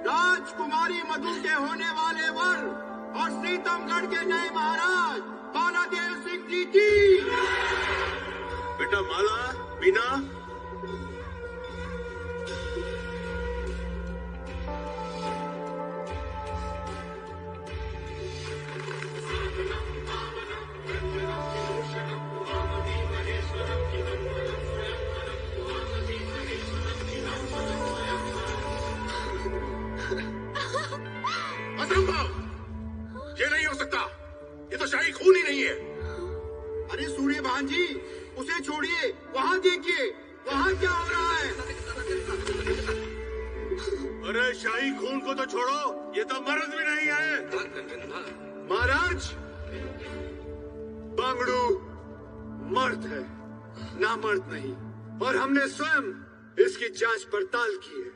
राजकुमारी मधु के होने वाले वर और सीतमगढ़ के नए महाराज बालादेव सिंह जी की। बेटा माला, बीना, ये नहीं हो सकता, ये तो शाही खून ही नहीं है। अरे सूर्यभान जी, उसे छोड़िए, वहाँ देखिए, वहाँ क्या हो रहा है। अरे शाही खून को तो छोड़ो, ये तो मर्द भी नहीं है। महाराज, बांगड़ू मर्द है, ना मर्द नहीं, और हमने स्वयं इसकी जांच पड़ताल की है।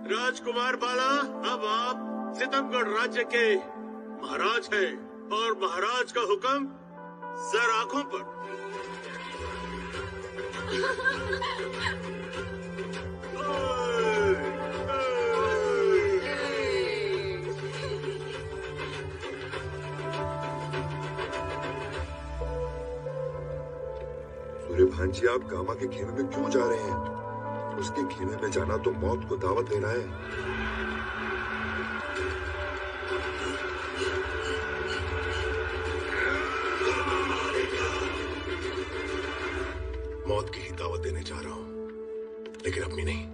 राजकुमार बाला, अब आप सितमगढ़ राज्य के महाराज हैं और महाराज का हुक्म सर आंखों पर। सूर्यभान जी, आप गामा के खेमे में क्यों जा रहे हैं? उसके खेमे में जाना तो मौत को दावत देना है। मौत की ही दावत देने जा रहा हूं, लेकिन अपनी नहीं।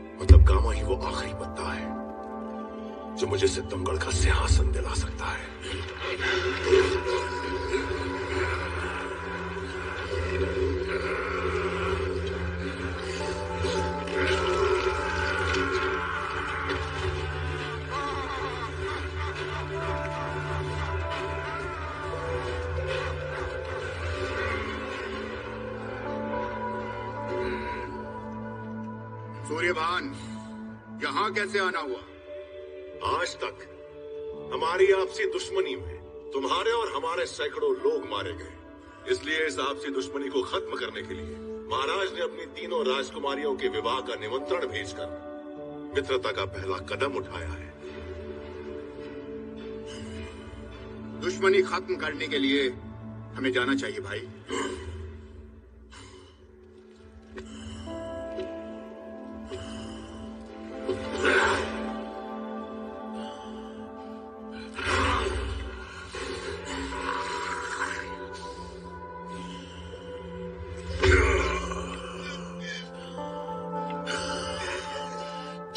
मतलब गामा ही वो आखिरी बंदा है जो मुझे सितमगढ़ का सिंहासन दिला सकता है। सूर्यभान, यहाँ कैसे आना हुआ? आज तक हमारी आपसी दुश्मनी में तुम्हारे और हमारे सैकड़ों लोग मारे गए। इसलिए इस आपसी दुश्मनी को खत्म करने के लिए महाराज ने अपनी तीनों राजकुमारियों के विवाह का निमंत्रण भेजकर मित्रता का पहला कदम उठाया है। दुश्मनी खत्म करने के लिए हमें जाना चाहिए भाई।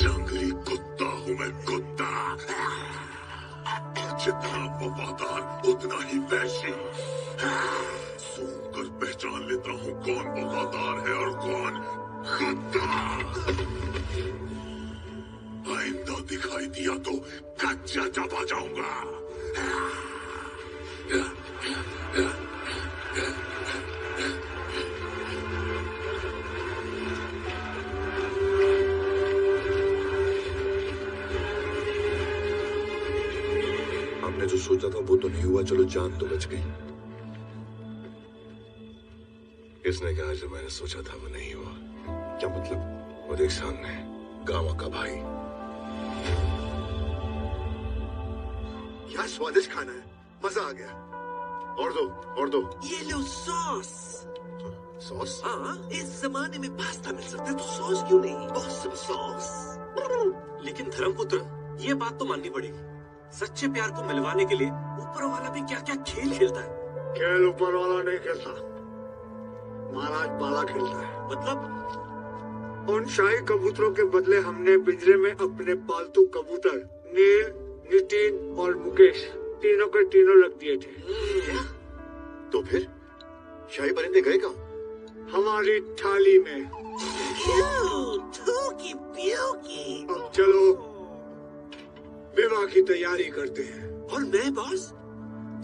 जंगली कुत्ता हूं मैं, कुत्ता। जितना वफादार उतना ही वैशी। सूंघ कर पहचान लेता हूं कौन वफादार है और कौन कुत्ता। आइंदा दिखाई दिया तो कच्चा चबा जाऊंगा। हमने जो सोचा था वो तो नहीं हुआ, चलो जान तो बच गई। किसने कहा जो मैंने सोचा था वो नहीं हुआ? क्या मतलब? वो देख सामने, गामा का भाई। क्या स्वादिष्ट खाना है, मजा आ गया। और दो, और दो। ये लो सॉस। सॉस? हाँ, इस जमाने में पास्ता मिल सकता है तो सॉस क्यों नहीं? Awesome sauce. लेकिन धर्मपुत्र, ये बात तो माननी पड़ेगी, सच्चे प्यार को मिलवाने के लिए ऊपर वाला भी क्या क्या खेल खेलता है। खेल ऊपर वाला नहीं खेलता, महाराज बाला खेलता है। मतलब? उन शाही कबूतरों के बदले हमने पिंजरे में अपने पालतू कबूतर नील, नितिन और मुकेश तीनों के तीनों रख दिए थे। तो फिर शाही परिंदे गए कहाँ? हमारी थाली में। अब चलो विवाह की तैयारी करते हैं। और मैं बॉस?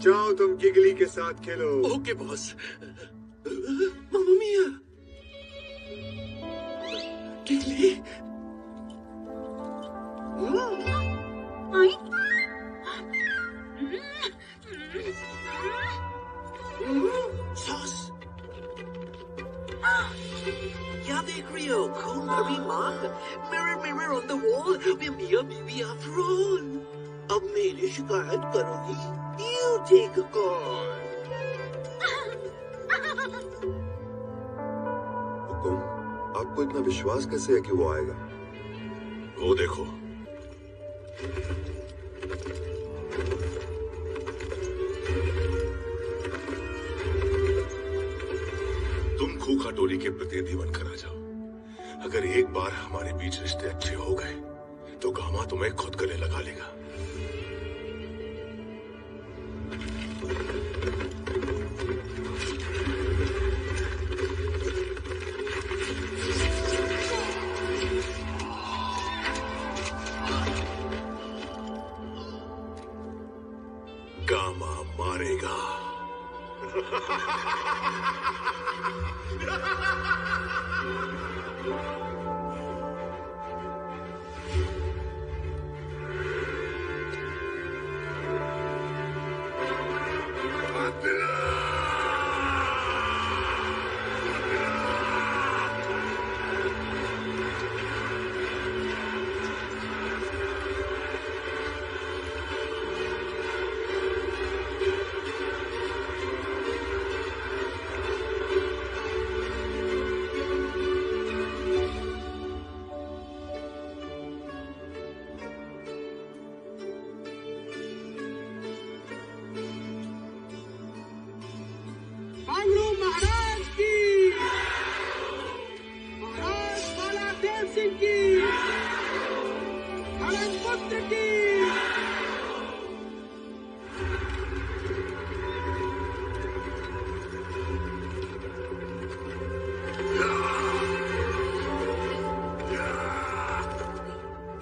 जाओ तुम गिगली के साथ खेलो। Okay boss. Mamma mia. गिगली। सॉस। क्या देख रही हो? खून भरी मांग। Mirror mirror on the wall, मैं मिया बीवी आफ्टर ऑल। अब मेरी शिकायत करोगी? You take a call. हुकुम, आपको इतना विश्वास कैसे है कि वो आएगा? वो देखो। तुम खूखा टोली के प्रतिनिधि बनकर आ जाओ। अगर एक बार हमारे बीच रिश्ते अच्छे हो गए तो गामा तुम्हें खुद गले लगा लेगा। गामा मारेगा। महाराज की, महाराज बाला देव सिंह की, धर्मपुत्र की।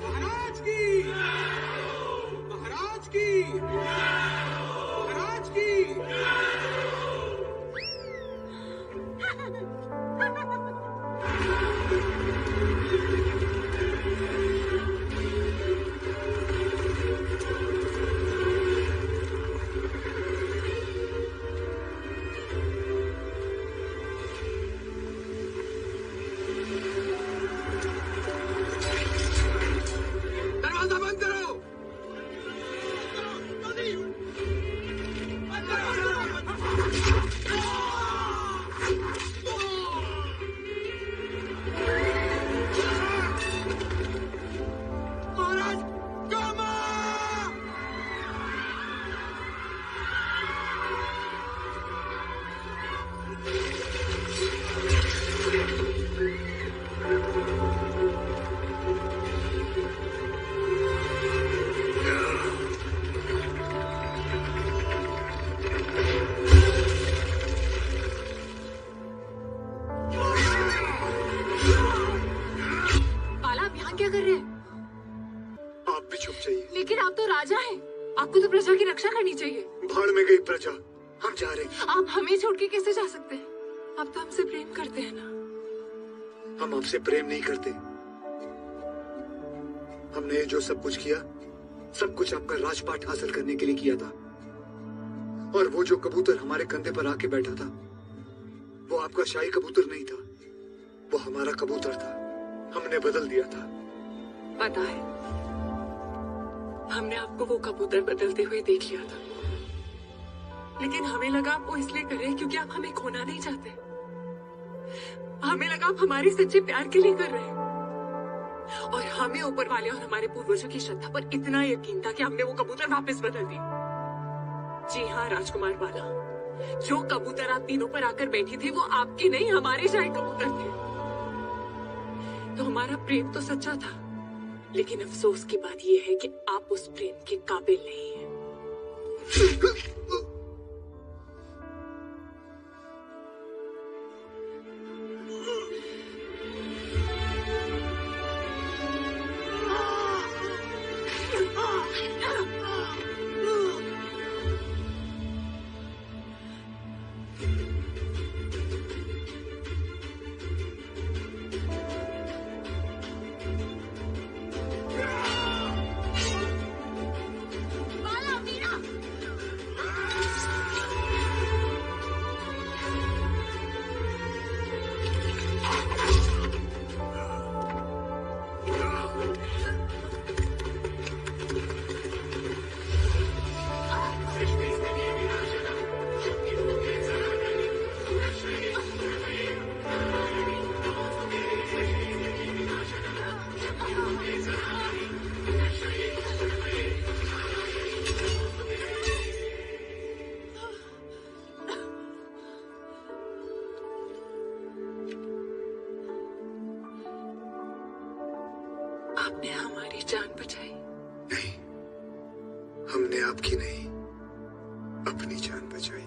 महाराज की, महाराज की, महाराज की। दरवाजा बंद करो। महाराज गामा। बाला, आप यहाँ क्या कर रहे हैं? आप भी छुप जाइए। लेकिन आप तो राजा हैं, आपको तो प्रजा की रक्षा करनी चाहिए। भाड़ में गई प्रजा, हम जा रहे हैं। आप हमें छोड़ के कैसे जा सकते हैं? आप तो हमसे प्रेम करते हैं ना। हम आपसे प्रेम नहीं करते। हमने जो सब कुछ किया, सब कुछ आपका राजपाट हासिल करने के लिए किया था। और वो जो कबूतर हमारे कंधे पर आके बैठा था, वो आपका शाही कबूतर नहीं था, वो हमारा कबूतर था। हमने बदल दिया था। पता है, हमने आपको वो कबूतर बदलते हुए देख लिया था, लेकिन हमें लगा आप वो इसलिए कर रहे हैं क्योंकि आप हमें खोना नहीं चाहते। हमें लगा आप हमारे सच्चे प्यार के लिए कर रहे हैं, और हमें ऊपर वाले और हमारे पूर्वजों की श्रद्धा पर इतना यकीन था कि हमने वो कबूतर वापस बदल दी। जी हाँ राजकुमार बाला, जो कबूतर आप तीनों पर आकर बैठी थी वो आपके नहीं, हमारे शाही कबूतर थे। तो हमारा प्रेम तो सच्चा था, लेकिन अफसोस की बात यह है कि आप उस प्रेम के काबिल नहीं हैं। आपने हमारी जान बचाई। नहीं, हमने आपकी नहीं, अपनी जान बचाई।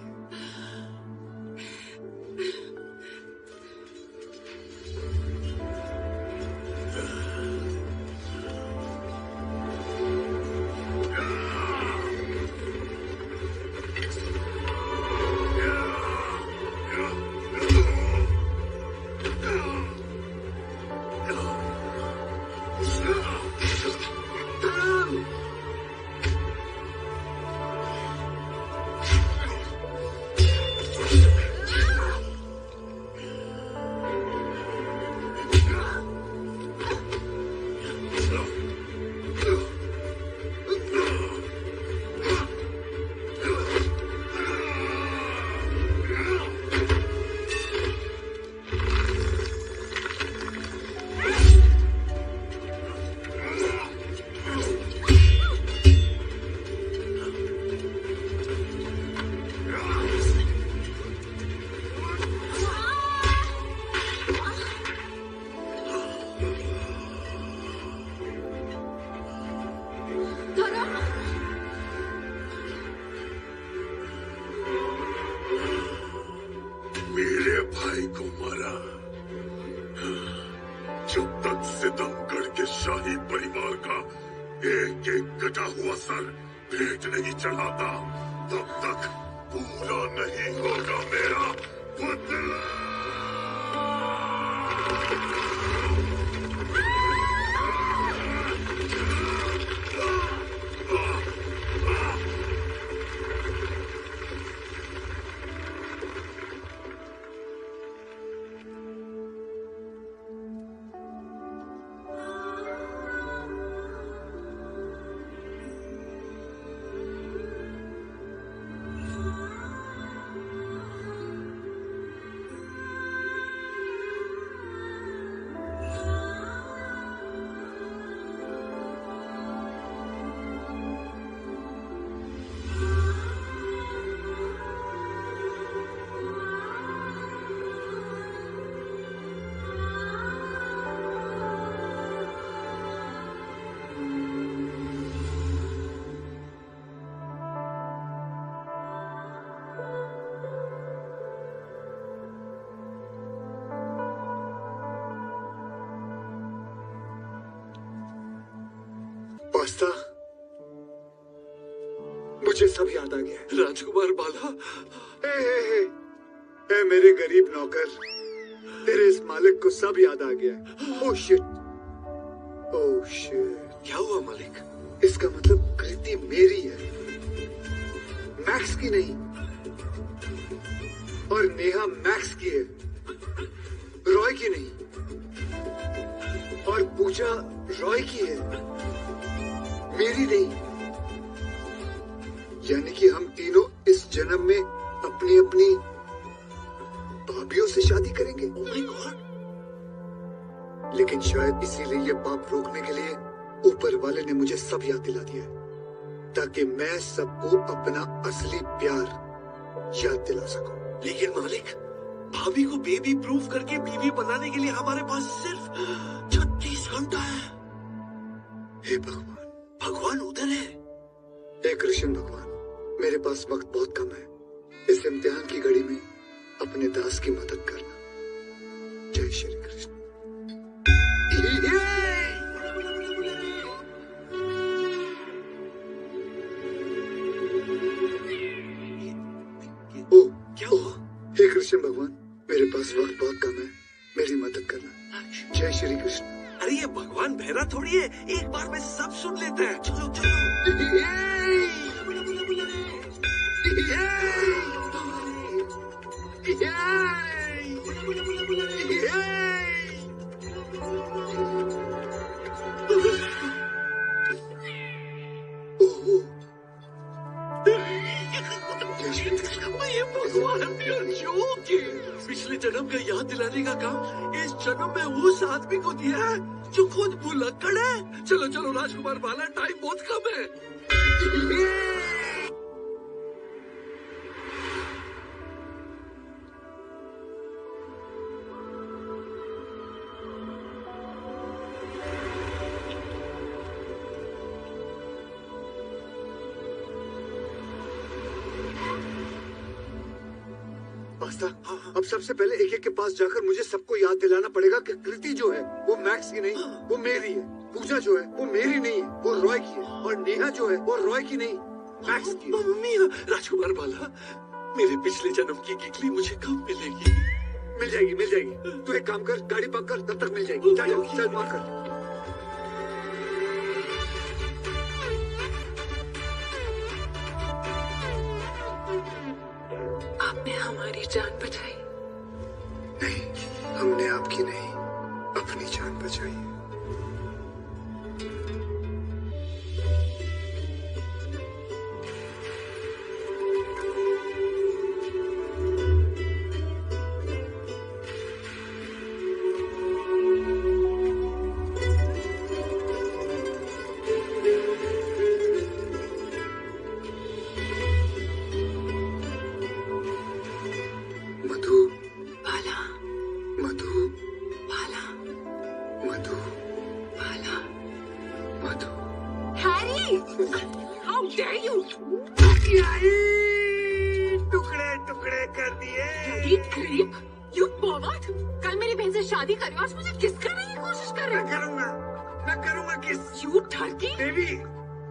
मेरे भाई को मारा। जब तक सितमगढ़ के शाही परिवार का एक एक कटा हुआ सर भेंट नहीं चढ़ाता, तब तक पूरा नहीं होगा मेरा बदला। पास्ता, मुझे सब याद आ गया। राजकुमार बाला, ए मेरे गरीब नौकर, तेरे इस मालिक को सब याद आ गया। Oh shit, oh shit. क्या हुआ मालिक? इसका मतलब कृति मेरी है, मैक्स की नहीं। और नेहा मैक्स की है, रॉय की नहीं। और पूजा रॉय की है, मेरी नहीं। यानी कि हम तीनों इस जन्म में अपनी अपनी भाभियों से शादी करेंगे। Oh my God! लेकिन शायद इसीलिए ये पाप रोकने के लिए ऊपर वाले ने मुझे सब याद दिला दिया है, ताकि मैं सबको अपना असली प्यार याद दिला सकूं। लेकिन मालिक, भाभी को बेबी प्रूफ करके बीवी बनाने के लिए हमारे पास सिर्फ 36 घंटा है। हे भगवान! भगवान उधर है। हे कृष्ण भगवान, मेरे पास वक्त बहुत कम है। इस इम्तिहान की घड़ी में अपने दास की मदद करना। जय श्री कृष्ण। ओ, क्या हुआ? हे कृष्ण भगवान, मेरे पास वक्त बहुत कम है, मेरी मदद करना। जय श्री कृष्ण। अरे ये भगवान बहरा थोड़ी है, एक बार में सब सुन लेता है। चलो चलो। ये भगवान पिछले जन्म का याद दिलाने का काम इस जन्म में उस आदमी को दिया है जो खुद भुलक्कड़ है। चलो चलो राजकुमार बाला, टाइम बहुत कम है। अब सबसे पहले एक एक के पास जाकर मुझे सबको याद दिलाना पड़ेगा कि कृति जो है वो मैक्स की नहीं, वो मेरी है। पूजा जो है वो मेरी नहीं है, वो रॉय की है। और नेहा जो है वो रॉय की नहीं, मैक्स की। मम्मी, राजकुमार बाला, मेरे पिछले जन्म की गिगली मुझे कब मिलेगी? मिल जाएगी, मिल जाएगी। तू एक काम कर, गाड़ी पार्क कर, तब तक मिल जाएगी। चल पार्क कर। आपने हमारी जान बचाई। नहीं, हमने आपकी नहीं, अपनी जान बचाई। टुकड़े टुकड़े कर दिए। कल मेरी बहन से शादी करे, आज मुझे किस करने की कोशिश कर रहे? मैं करूँगा किस। यू ठगी। देवी,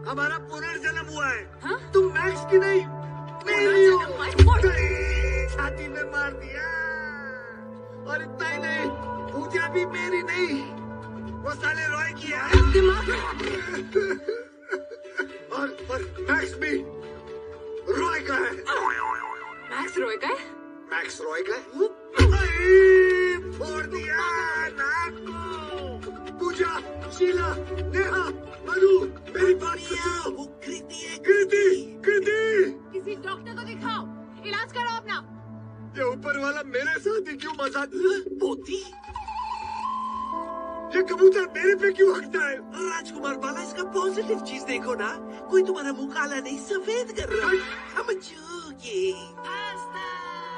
हमारा पुनर्जन्म हुआ है। हाँ? तुम मैक्स की नहीं, मेरी हो। छाती में मार दिया। और इतना ही नहीं, पूजा भी मेरी नहीं, वो साले रॉय की है। और मैक्स भी रॉय का है। मैक्स रॉय का है? मैक्स रॉय का है? फोड़ दिया नाक को। पूजा, शीला, नेहा, मधु, मेरी बात सुनो। वो कृति है। कृति, कृति। किसी डॉक्टर को दिखाओ, इलाज करो अपना। ये ऊपर वाला मेरे साथ ही क्यों मजाक? पोती, ये कबूतर मेरे पे क्यों हंसता है? राजकुमार बाला, इसका पॉजिटिव चीज देखो ना। कोई तुम्हारा मुंह काला नहीं, सफेद कर रहा है। हम जोगी।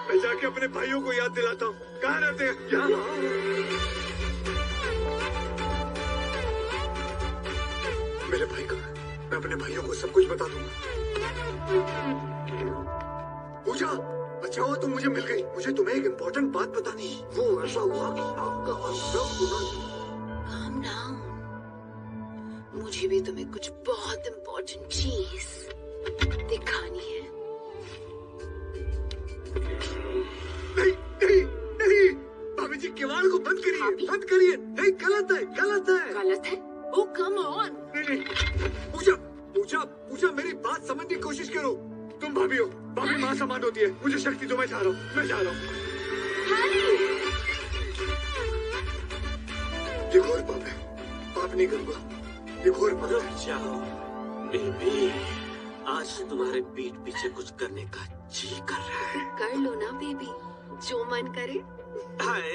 मैं जाके अपने भाइयों को याद दिलाता हूँ। कहाँ रहते हैं? यहाँ। मेरे भाई कहाँ है? मैं अपने भाइयों को सब कुछ बता दूंगा। पूजा, अच्छा हुआ तुम मुझे मिल गई। मुझे तुम्हें एक इम्पोर्टेंट बात बतानी। वो ऐसा हुआ कि आपका सब गुना। Calm down. मुझे भी तुम्हें कुछ बहुत इम्पोर्टेंट चीज दिखानी है। नहीं नहीं नहीं, भाभी जी किवाड़ को बंद करिए, बंद करिए। नहीं, गलत है, गलत है। गलत है? Oh come on. नहीं, पूजा, पूजा, पूजा, मेरी बात समझने की कोशिश करो। तुम भाभी हो, भाभी माँ समान होती है, मुझे शक्ति दो, मैं जा रहा हूँ, मैं जा रहा हूँ। ये घोर पाप है, पाप नहीं करूँगा, ये घोर पाप है। जाओ बेबी, आज तुम्हारे पीठ पीछे कुछ करने का जी कर रहा है। कर लो ना बेबी, जो मन करे। हाय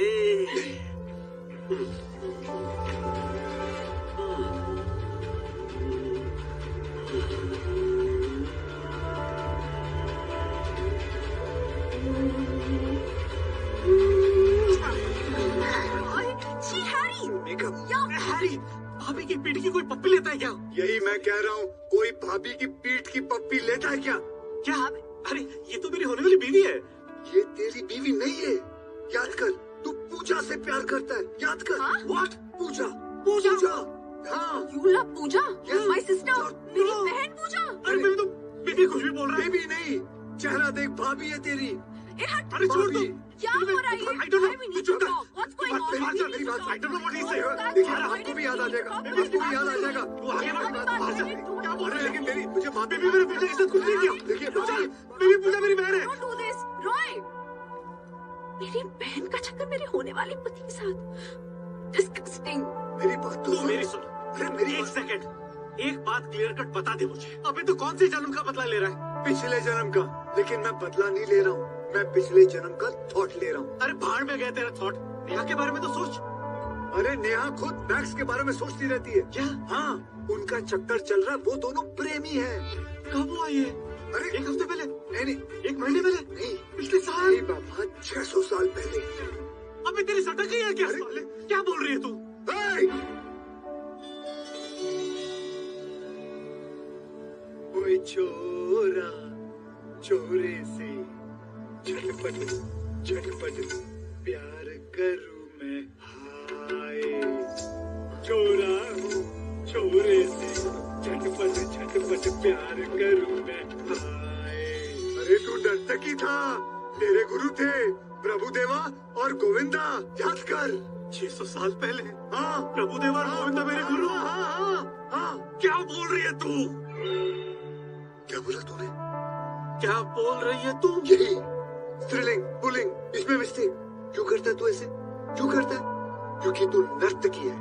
हैरी, भाभी की पीठ की कोई पप्पी लेता है क्या? यही मैं कह रहा हूँ, कोई भाभी की पीठ की पप्पी लेता है क्या? क्या? अरे ये तो मेरी होने वाली बीवी है। ये तेरी बीवी नहीं है, याद कर, तू पूजा से प्यार करता है, याद कर। What? पूजा, पूजा? हाँ। You love Puja? My sister? मेरी बहन पूजा? अरे बेबी तो बीवी कुछ भी बोल रहा है। बेबी नहीं, चेहरा देख, भाभी है तेरी। अरे छोड़ दो। क्या हो रहा है? I don't know, तू चुप कर। What's going on? मेरी बात, I don't know what he said। देखिए आपको भी याद आ जाएगा, आपको भी याद आ जाएगा। तू आगे बढ़। क्या बोल रहे हैं? लेकिन मेरी, मुझे माँ बेबी मेरे पूजा के साथ कुछ नहीं किया। देखिए बेबी पूजा मेरी बहन है। Don't do this, Roy। मेरी बहन का चक्कर मेरे होने वाले पति के साथ। Disgusting। मेरी बात तो मेरी सुन। अरे मेरी एक सेकंड, एक बात क्लियर कट बता दे मुझे, अबे तो कौन से जन्म का बदला ले रहा है? पिछले जन्म का, लेकिन मैं बदला नहीं ले रहा हूँ, मैं पिछले जन्म का थॉट ले रहा हूँ। अरे भाड़ में गया तेरा थॉट, नेहा के बारे में तो सोच। अरे नेहा खुद मैक्स के बारे में सोचती रहती है। क्या? हाँ, उनका चक्कर चल रहा है, वो दोनों प्रेमी है। कब हुआ ये? अरे एक हफ्ते पहले? नहीं, एक महीने पहले? नहीं, पिछले साल? नहीं बाबा, 600 साल पहले। अबे तेरी सटक ही है क्या? क्या बोल रही है तू? कोई छोरा छोरे से झटपट झटपट प्यार करूं मैं, हाय। छोरा छोरे से झटपट झटपट प्यार करूं मैं, हाय। अरे तू नर्तकी था, तेरे गुरु थे प्रभुदेवा और गोविंदा, याद कर। 600 साल पहले? हाँ, प्रभुदेवा और गोविंदा मेरे गुरु? हाँ। क्या बोल रही है तू? क्या बोला तूने? क्या बोल रही है तू? यही स्त्रीलिंग पुल्लिंग, इसमें मिस्टेक। क्यों करता है तू ऐसे? क्यों करता है? क्योंकि तू नर्तकी है,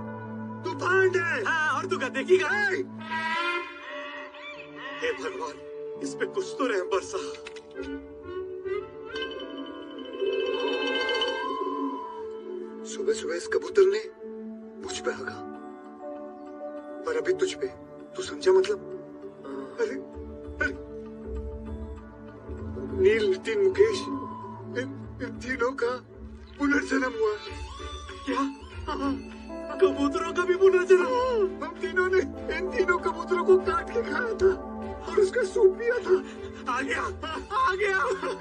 तू भांड है। हाँ, और तू गधे की गाय। हे भगवान, इस पे कुछ तो रहम बरसा। सुबह सुबह इस कबूतर ने मुझ पे हगा, पर अभी तुझ पे। तू समझा मतलब? अरे अरे नील, नितिन, मुकेश, इन तीनों का पुनर्जन्म हुआ। क्या? कबूतरों का भी पुनर्जन्म? हम तीनों ने इन तीनों कबूतरों को काट के खाया था और उसका सूप पिया था। आ गया।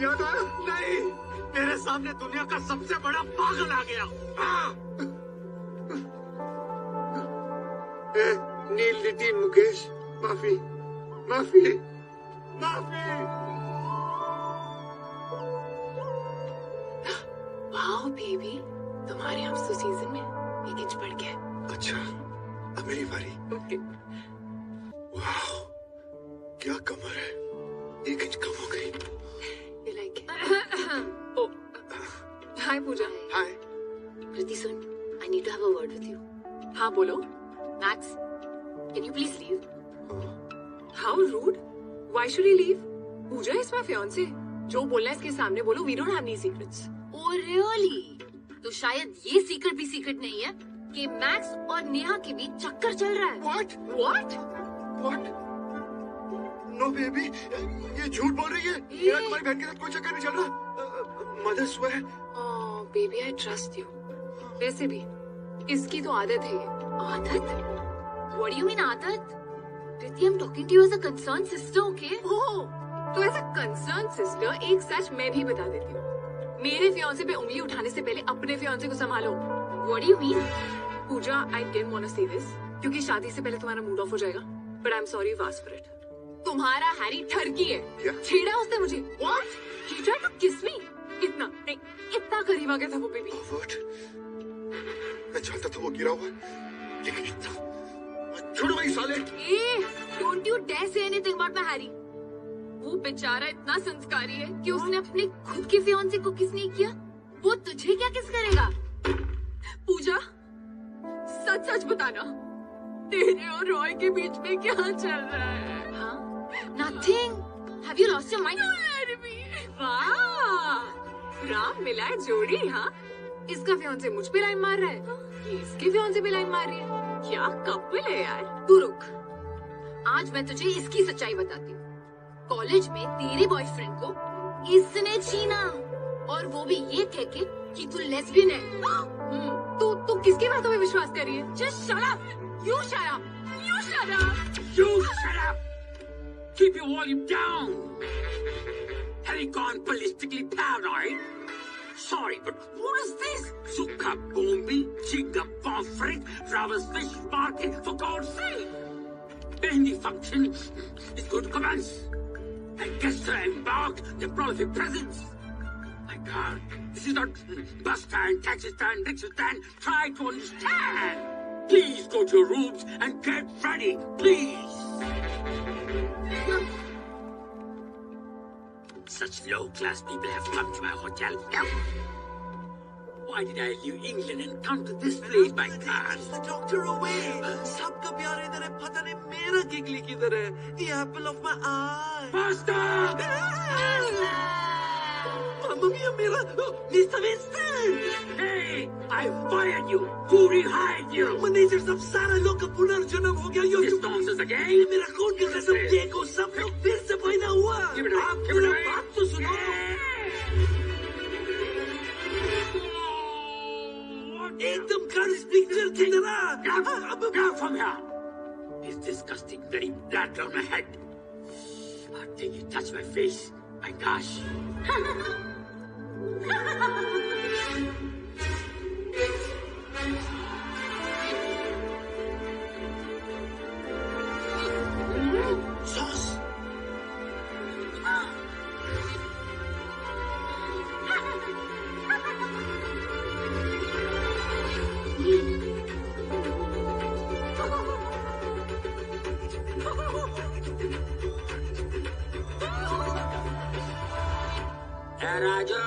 याद आया? नहीं, तेरे सामने दुनिया का सबसे बड़ा पागल आ गया। नील, नितिन, मुकेश, माफी माफी माफी। वाओ बेबी, तुम्हारे हमसे सीजन में 1 इंच बढ़ गया। अच्छा, अब मेरी बारी। ओके। वाह, क्या कमर है, 1 इंच कम हो गई। You like it? Oh, hi Puja. Hi. Kriti soon, I need to have a word with you. हाँ बोलो। Max, can you please leave? How rude? Why should he leave? Puja is my fiance. जो बोलना है इसके सामने बोलो। We don't have any secrets. Oh really? तो शायद ये सीक्रेट भी सीक्रेट नहीं है कि मैक्स और नेहा के बीच चक्कर चल रहा है। What? What? What? No baby, ये झूठ बोल रही है। मेरा तुम्हारी बहन के साथ कोई चक्कर नहीं चल रहा। Mother swear. Oh baby, I trust you. वैसे भी इसकी तो आदत है ये। आदत? What do you mean आदत? कृति, I'm talking to you as a concerned sister, okay? Oh, तो एज अ कंसर्न सिस्टर एक सच मैं भी बता देती हूँ। मेरे फियांसे पे उंगली उठाने से पहले अपने फियांसे को संभालो। What do you mean? Puja, I didn't want to say this क्योंकि शादी से पहले तुम्हारा मूड ऑफ हो जाएगा। But I'm sorry you asked for it. तुम्हारा हैरी ठरकी है। क्या? छेड़ा उसने मुझे। What? He tried to kiss me. इतना नहीं, इतना करीब आ गया था वो बेबी। What? मैं जानता था वो गिरा हुआ, लेकिन इतना छोड़ो भाई साले। Hey, don't you dare say anything about my Harry. वो बेचारा इतना संस्कारी है कि उसने अपने खुद के फियांसे को किस नहीं किया, वो तुझे क्या किस करेगा? पूजा, सच सच बताना, तेरे और रॉय के बीच में क्या चल रहा है? हाँ? Nothing. Have you lost your mind? वाह, राम मिलाए जोड़ी। हाँ, इसका फियांसे मुझ पे लाइन मार रहा है, ये इसके फियांसे पे लाइन मार रही है। क्या कपल है यार। तू रुक, आज मैं तुझे इसकी सच्चाई बताती हूँ। कॉलेज में तेरे बॉयफ्रेंड को इसने छीना, और वो भी ये कह के कि तू लेस्बियन है। तू किसकी बातों में विश्वास कर रही है? Just shut up. You shut up. You shut up. You shut up. Keep your volume down. Have you gone ballistically paranoid? Sorry, but what is this? Sukha Gombi, Chinga Pomfret, Rawas Fish Market, for God's sake! When the function is going to commence, and guests are embarked, their prolific presence. My God, this is not bus stand, taxi stand, rickshaw stand. Try to understand. Please go to your rooms and get ready, please. Such low-class people have come to my hotel. Why did I leave England and come to this place by car? The doctor away. सबका प्यार इधर है, पता नहीं मेरा गिगली किधर है? The apple of my eye. Faster! Mamma mia, मेरा Mr. Winston. Hey, I fired you. Who rehired you? Manager सब सारा लोग का पुनर्जन्म हो गया। This nonsense again? मेरा खून की कसम देखो, सब लोग फिर से पैदा हुआ। आप मेरा बात तो सुनो। एकदम कर्ज पिक्चर की तरह। Go from here. This disgusting bloody blood on my head. How dare you touch my face? My gosh. Sauce. Raja!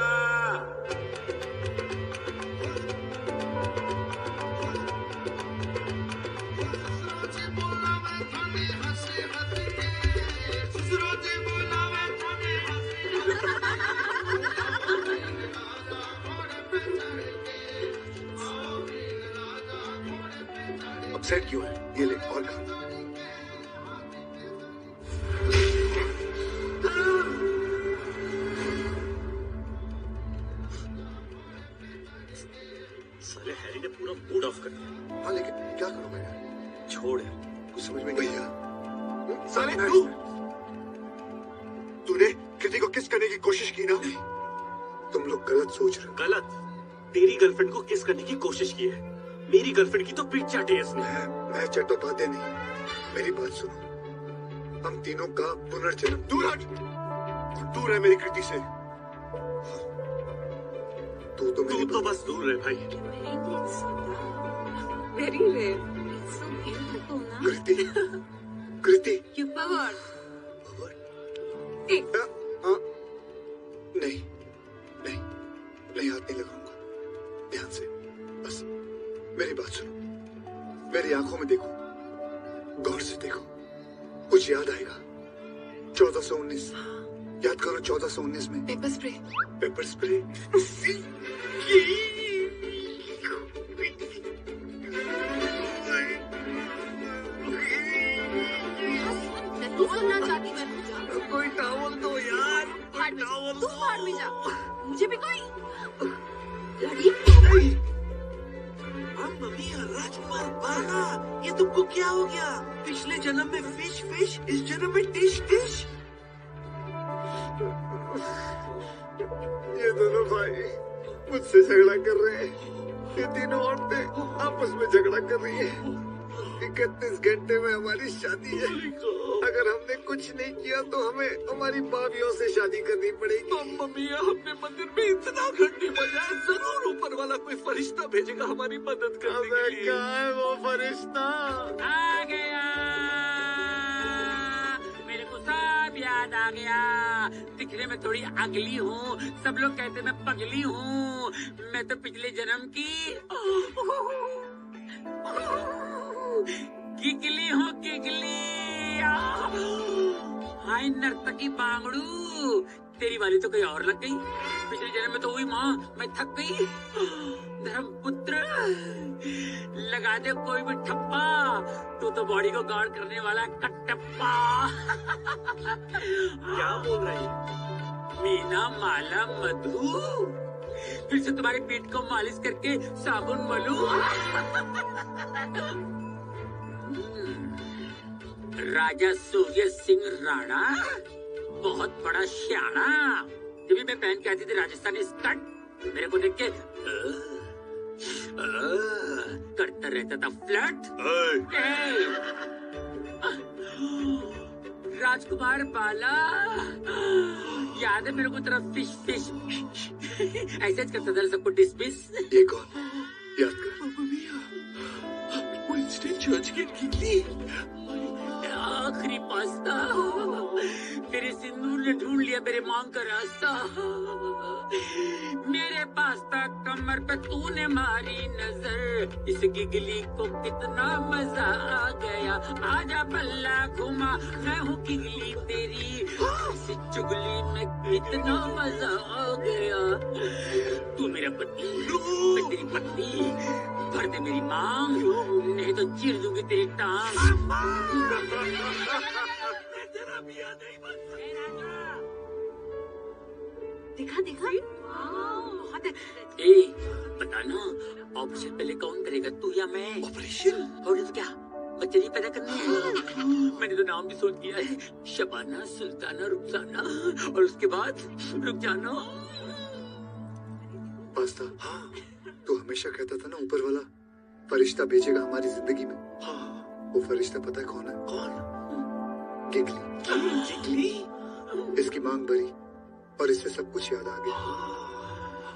Upset क्यों है? ये ले और खा। साले हैरी ने पूरा मूड ऑफ कर दिया। हाँ, लेकिन क्या करूं मैं यार? छोड़ यार, कुछ समझ में नहीं आया। साले तूने कृति को किस करने की कोशिश की ना? तुम लोग गलत सोच रहे हो। गलत? तेरी गर्लफ्रेंड को किस करने की कोशिश की है? मेरी गर्लफ्रेंड की तो पिक चाटी है इसने। मैं चट्टोपाध्याय नहीं, मेरी बात सुनो। हम तीनों का पुनर्जन्म। दूर हट, दूर है मेरी कृति से। तू तो बस दूर है भाई। Very rare. Kriti, Kriti. You pervert. नहीं, नहीं, नहीं, हाथ नहीं लगाऊंगा। ध्यान से, बस मेरी बात सुनो। मेरी आंखों में देखो, गौर से देखो, कुछ याद आएगा। 1419 याद करो। 1419 में पेपर स्प्रे। Paper spray. तू सुनना चाहती मैं पूजा। कोई टॉवल दो यार। तू फाड़ में जा। मुझे भी कोई लड़ी। अम्मा मिया, राजकुमार बाला, ये तुमको क्या हो गया? पिछले जन्म में फिश फिश, इस जन्म में डिश डिश। ये दोनों भाई मुझसे झगड़ा कर रहे हैं। ये तीनों औरतें आपस में झगड़ा कर रही है। 31 घंटे में हमारी शादी है। अगर हमने कुछ नहीं किया तो हमें हमारी भाभियों से शादी करनी पड़ेगी। अम्मा मिया, हमने मंदिर में इतना घंटी बजाया, जरूर ऊपर वाला कोई फरिश्ता भेजेगा हमारी मदद करने के लिए। कहाँ है वो फरिश्ता? आ गया, मेरे को सब याद आ गया। दिखने में थोड़ी अगली हूँ, सब लोग कहते मैं पगली हूँ। मैं तो पिछले जन्म की किकली हूँ, किकली। हाय नर्तकी बांगड़ू, तेरी वाली तो कोई और लग गई। पिछले जन्म में तो हुई माँ, मैं थक गई। धर्मपुत्र, लगा दे कोई भी ठप्पा, तू तो बॉडी को गार्ड करने वाला कटप्पा। क्या बोल रही है? मीना माला मधु, फिर से तुम्हारे पीठ को मालिश करके साबुन मलूं। राजा सूर्य सिंह राणा, बहुत बड़ा श्याणा। जब भी मैं पहन के आती थी राजस्थानी स्कर्ट, मेरे को देख के करता रहता था फ्लर्ट। राजकुमार बाला, याद है मेरे को तेरा फिश फिश ऐसे करता था सबको डिसमिस। ये कौन? याद कर। विंस्टन चर्चिल किकली। आखिरी पास्ता, तेरे सिंदूर ने ढूंढ लिया मेरे मांग का रास्ता। मेरे पास्ता कमर पे तूने मारी नजर, इस गिगली को कितना मजा आ गया। आजा बल्ला घुमा, मैं हूँ गिगली तेरी, इस चुगली में कितना मजा आ गया। तू मेरा पति, मैं तेरी पत्नी, भर दे मेरी मांग, नहीं तो चीर दूंगी तेरी टांग। देखा देखा, बहुत अच्छा। ए, बता ना, ऑपरेशन पहले कौन करेगा, तू या मैं? ऑपरेशन? और तो क्या, बच्चे नहीं पैदा करने हैं? मैंने तो नाम भी सोच दिया है, शबाना, सुल्ताना, रुखसाना, और उसके बाद रुक जाना। पास्ता, हाँ, तू हमेशा कहता था ना ऊपर वाला फरिश्ता भेजेगा हमारी जिंदगी में। हाँ। वो फरिश्ता पता है कौन है? कौन? गिगली। गिगली? इसकी मांग भरी और इससे सब कुछ याद आ गया।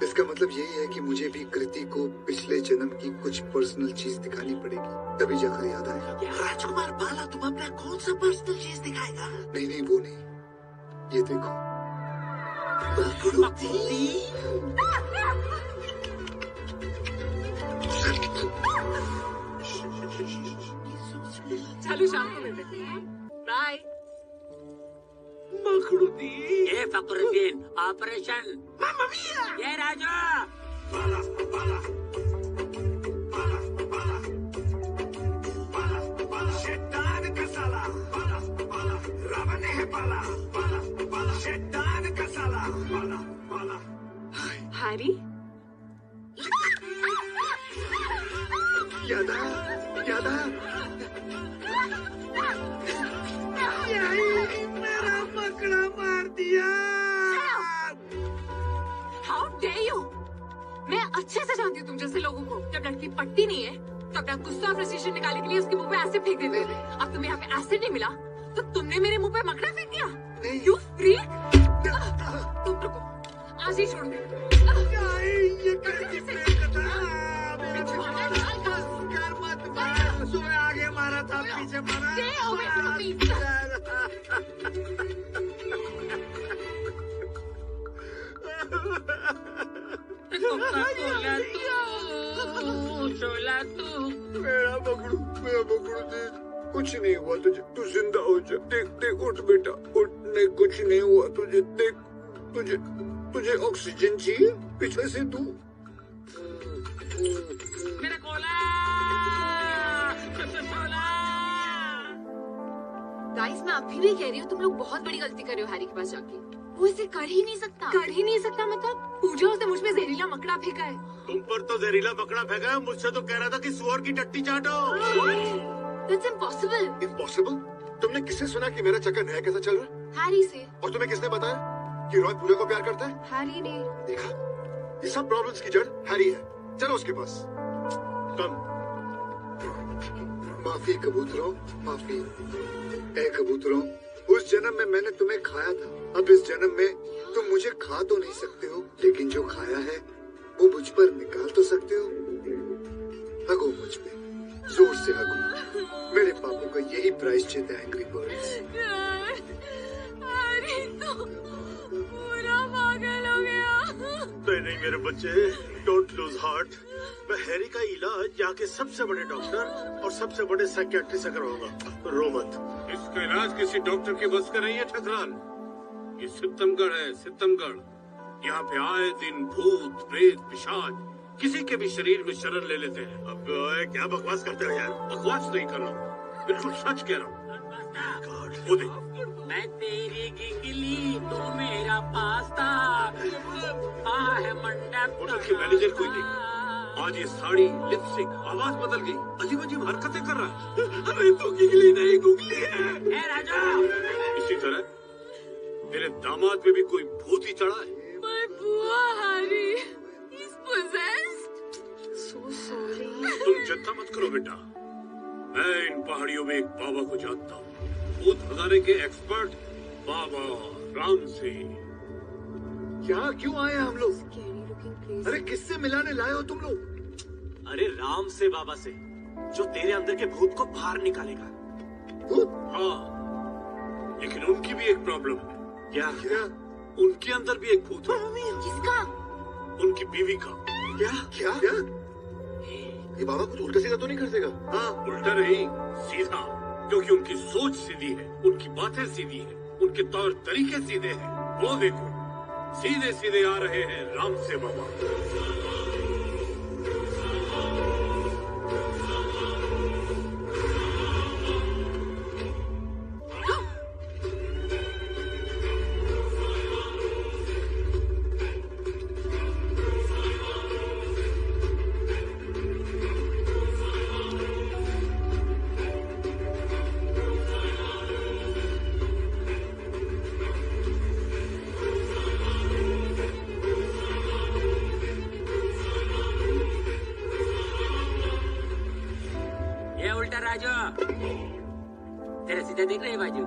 इसका मतलब यही है कि मुझे भी कृति को पिछले जन्म की कुछ पर्सनल चीज दिखानी पड़ेगी, तभी जाकर याद आएगा। राजकुमार बाला, तुम अपना कौन सा पर्सनल चीज दिखाएगा? नहीं नहीं, वो नहीं, ये देखो। चलो शाम को मिलते हैं। बाय। मखड़ूती। ये फकरुद्दीन, ऑपरेशन। मामा मिया। ये राजा। बाला, बाला, बाला, बाला, बाला, बाला, शैतान का साला, बाला, बाला, रावण है बाला, बाला, बाला, शैतान का साला, बाला, बाला। हैरी, यादा, यादा, मेरा मकड़ा मार दिया। How dare you! मैं अच्छे से जानती हूँ तुम जैसे लोगों को। जब लड़की पटती नहीं है तो अपना गुस्सा और फ्रस्ट्रेशन निकालने के लिए उसके मुंह पे एसिड फेंक देते हो। अब तुम्हें यहाँ पे एसिड नहीं मिला तो तुमने मेरे मुंह पे मकड़ा फेंक दिया। You freak! तुम रुको, आज ही छोड़ दे। ये कैसी प्रेम कथा? मेरा कर मत मार। सुबह आगे मारा था, पीछे मारा। मेरा बकरू जी, कुछ नहीं हुआ तुझे, तू जिंदा हो जा। देख देख, उठ बेटा, उठ। नहीं, कुछ नहीं हुआ तुझे। देख, तुझे ऑक्सीजन चाहिए, पिछले से तू। मेरा कोला, गाइस, मैं अभी भी कह रही हूँ तुम लोग बहुत बड़ी गलती कर रहे हो हैरी के पास जाके। वो इसे कर ही नहीं सकता। कर ही नहीं सकता मतलब? पूजा उसने मुझ पे जहरीला मकड़ा फेंका है। तुम पर तो जहरीला मकड़ा फेंका है, मुझसे तो कह रहा था कि सुअर की टट्टी चाटो। That's impossible. इम्पॉसिबल? तुमने किससे सुना कि मेरा चक्कर नया कैसा चल रहा है? हैरी से। और तुम्हें किसने बताया कि रॉय पूजा को प्यार करता है? हैरी ने। देखा, ये सब प्रॉब्लम्स की जड़ हैरी है। चलो उसके पास। कम। माफी कबूतरों, माफी। ए कबूतरों, उस जन्म में मैंने तुम्हें खाया था। अब इस जन्म में तुम मुझे खा तो नहीं सकते हो, लेकिन जो खाया है वो मुझ पर निकाल तो सकते हो। हगो मुझ पे, जोर से हगो। मेरे पापों का यही प्रायश्चित है एंग्री बर्ड्स। हैरी नहीं मेरे बच्चे, डोंट लूज हार्ट। मैं हैरी का इलाज जाके सबसे बड़े डॉक्टर और सबसे बड़े साइकियाट्रिस्ट से करवाऊंगा। रो मत। इसका इलाज किसी डॉक्टर की बस का नहीं है ठकराल। ये सितमगढ़ है, सितमगढ़। यहाँ पे आए दिन भूत प्रेत पिशाच किसी के भी शरीर में शरण ले लेते हैं। अब क्या बकवास करते हो यार? बकवास नहीं कर रहा हूँ, बिल्कुल सच कह रहा हूँ। वो देख, मैं तेरी गिगली, तू मेरा पास्ता, कहाँ है मंडप? होटल के मैनेजर कोई नहीं। आज ये साड़ी, लिपस्टिक, आवाज बदल गई, अजीब अजीब हरकतें कर रहा है। अरे तो गिगली नहीं गुगली है। ए राजा, इसी तरह तेरे दामाद में भी कोई भूत ही चढ़ा है। My poor Harry, he's possessed. So sorry. तुम चिंता मत करो बेटा, मैं इन पहाड़ियों में एक बाबा को जानता हूँ, भूत भगाने के एक्सपर्ट बाबा राम सिंह। क्या क्यों आए हम लोग? अरे किससे मिलाने लाए हो तुम लोग? अरे राम से बाबा से, जो तेरे अंदर के भूत को बाहर निकालेगा। भूत? हाँ, लेकिन उनकी भी एक प्रॉब्लम है। क्या? उनके अंदर भी एक भूत है। किसका? उनकी बीवी का। क्या? क्या? क्या? ये बाबा कुछ उल्टा सीधा तो नहीं कर देगा? हाँ, उल्टा नहीं, सीधा, क्योंकि उनकी सोच सीधी है, उनकी बातें सीधी है, उनके तौर तरीके सीधे हैं। वो देखो, सीधे सीधे आ रहे हैं राम से बाबा। राजू, तेरा सीधा देख रहे बाजू।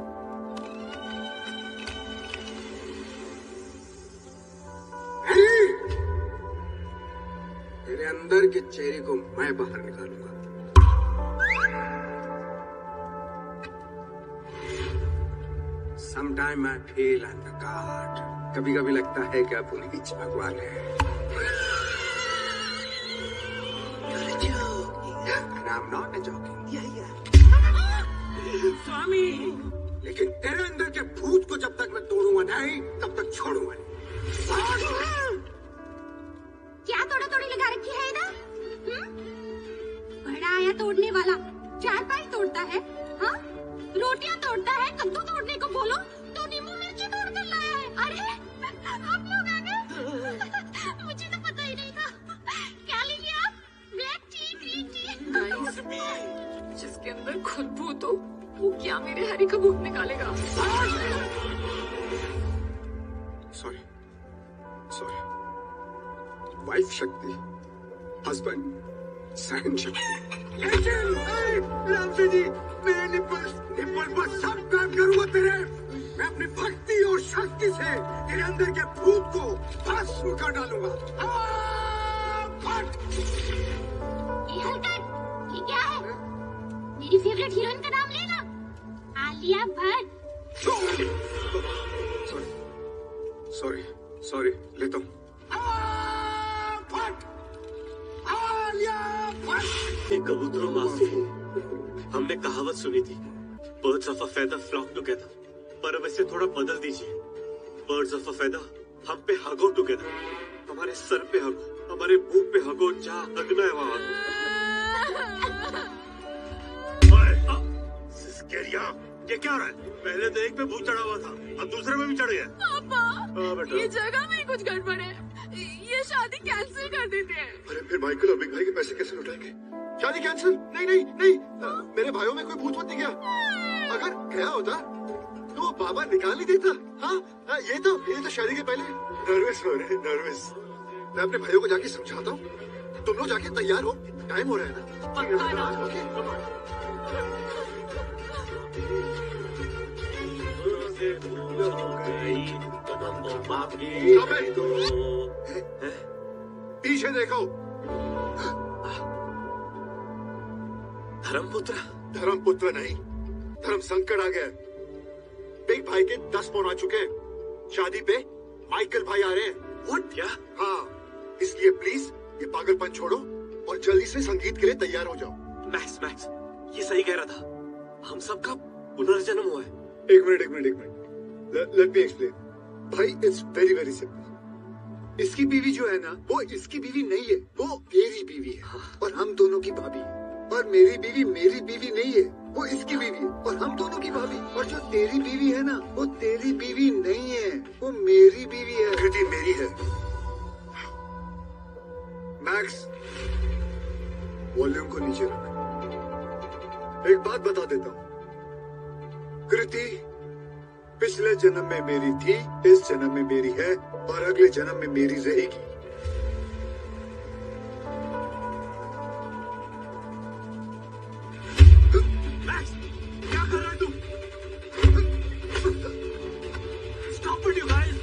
तेरे अंदर के चेहरे को मैं बाहर निकालूंगा। Sometime I feel I'm the God. कभी कभी लगता है कि आप उन्हीं भगवान है। And I'm not joking. स्वामी, लेकिन तेरे अंदर के भूत को जब तक मैं तोड़ूंगा नहीं, तब तक छोड़ूंगा नहीं। क्या तोड़ा तोड़ी लगा रखी है इधर? बड़ा आया तोड़ने वाला, चारपाई तोड़ता है, हाँ? रोटियां तोड़ता है, कद्दू तोड़ने को बोलो तो नींबू मिर्ची तोड़ कर लाया है। अरे आप लोग आ गए। मुझे तो पता ही नहीं था। क्या ले लिया आप? Black T, green tea? जिसके अंदर खुद भूत हो, वो क्या मेरे हरी का भूत निकालेगा? Sorry, sorry. वाइफ शक्ति, हस्बैंड सहन शक्ति। लेकिन रामसे जी, मेरे निप्पल पर सब काम करूंगा तेरे। मैं अपनी भक्ति और शक्ति से तेरे अंदर के भूत को भस्म कर डालूंगा। ये हरकत, ये क्या है? मेरी फेवरेट हीरोइन का नाम लेना, Alia Bhatt. Sorry, sorry, sorry, लेता हूँ। ये कबूतरों माफी, हमने कहावत सुनी थी, birds of a feather flock together, पर अब इसे थोड़ा बदल दीजिए। बर्ड्स ऑफ अ फेदर हम पे हगो टुगेदर, हमारे सर पे हगो, हमारे मुंह पे हगो, जहाँ हगना है वहाँ हगो। ये क्या हो रहा है? पहले तो एक पे भूत चढ़ा हुआ था, अब दूसरे में भी चढ़ गया। पापा, ये जगह में कुछ गड़बड़ है, ये शादी कैंसिल कर देते हैं। अरे फिर माइकल और बिग भाई के पैसे कैसे लौटाएंगे? शादी कैंसिल? नहीं नहीं नहीं, मेरे भाइयों में कोई भूत मत नहीं गया। अगर गया होता तो वो बाबा निकाल ही देता। हाँ, ये तो शादी के पहले नर्वस हो रहे, नर्वस। मैं अपने भाइयों को जाके समझाता हूँ, तुम लोग जाके तैयार हो, टाइम हो रहा है ना। ओके। पीछे देखो। धर्मपुत्र? धर्मपुत्र नहीं, धर्म संकट आ गया। बिग भाई के 10 पौन आ चुके हैं। शादी पे माइकल भाई आ रहे हैं। What? क्या? हाँ, इसलिए प्लीज ये पागलपन छोड़ो और जल्दी से संगीत के लिए तैयार हो जाओ। मैक्स मैक्स ये सही कह रहा था, हम सबका पुनर्जन्म हुआ है। एक मिनट लेट मी एक्सप्लेन। भाई इट्स वेरी वेरी सिंपल। इसकी बीवी जो है ना, वो इसकी बीवी नहीं है, वो तेरी बीवी है और हम दोनों की भाभी है। और मेरी बीवी नहीं है, वो इसकी बीवी है और हम दोनों की भाभी। और जो तेरी बीवी है ना, वो तेरी बीवी नहीं है, वो मेरी बीवी है। कृति मेरी है। मैक्स वॉल्यूम को नीचे रख। एक बात बता देता हूँ, कृति पिछले जन्म में मेरी थी, इस जन्म में मेरी है और अगले जन्म में मेरी रहेगी। मैक्स क्या कर रहा है तू? Stop it you guys.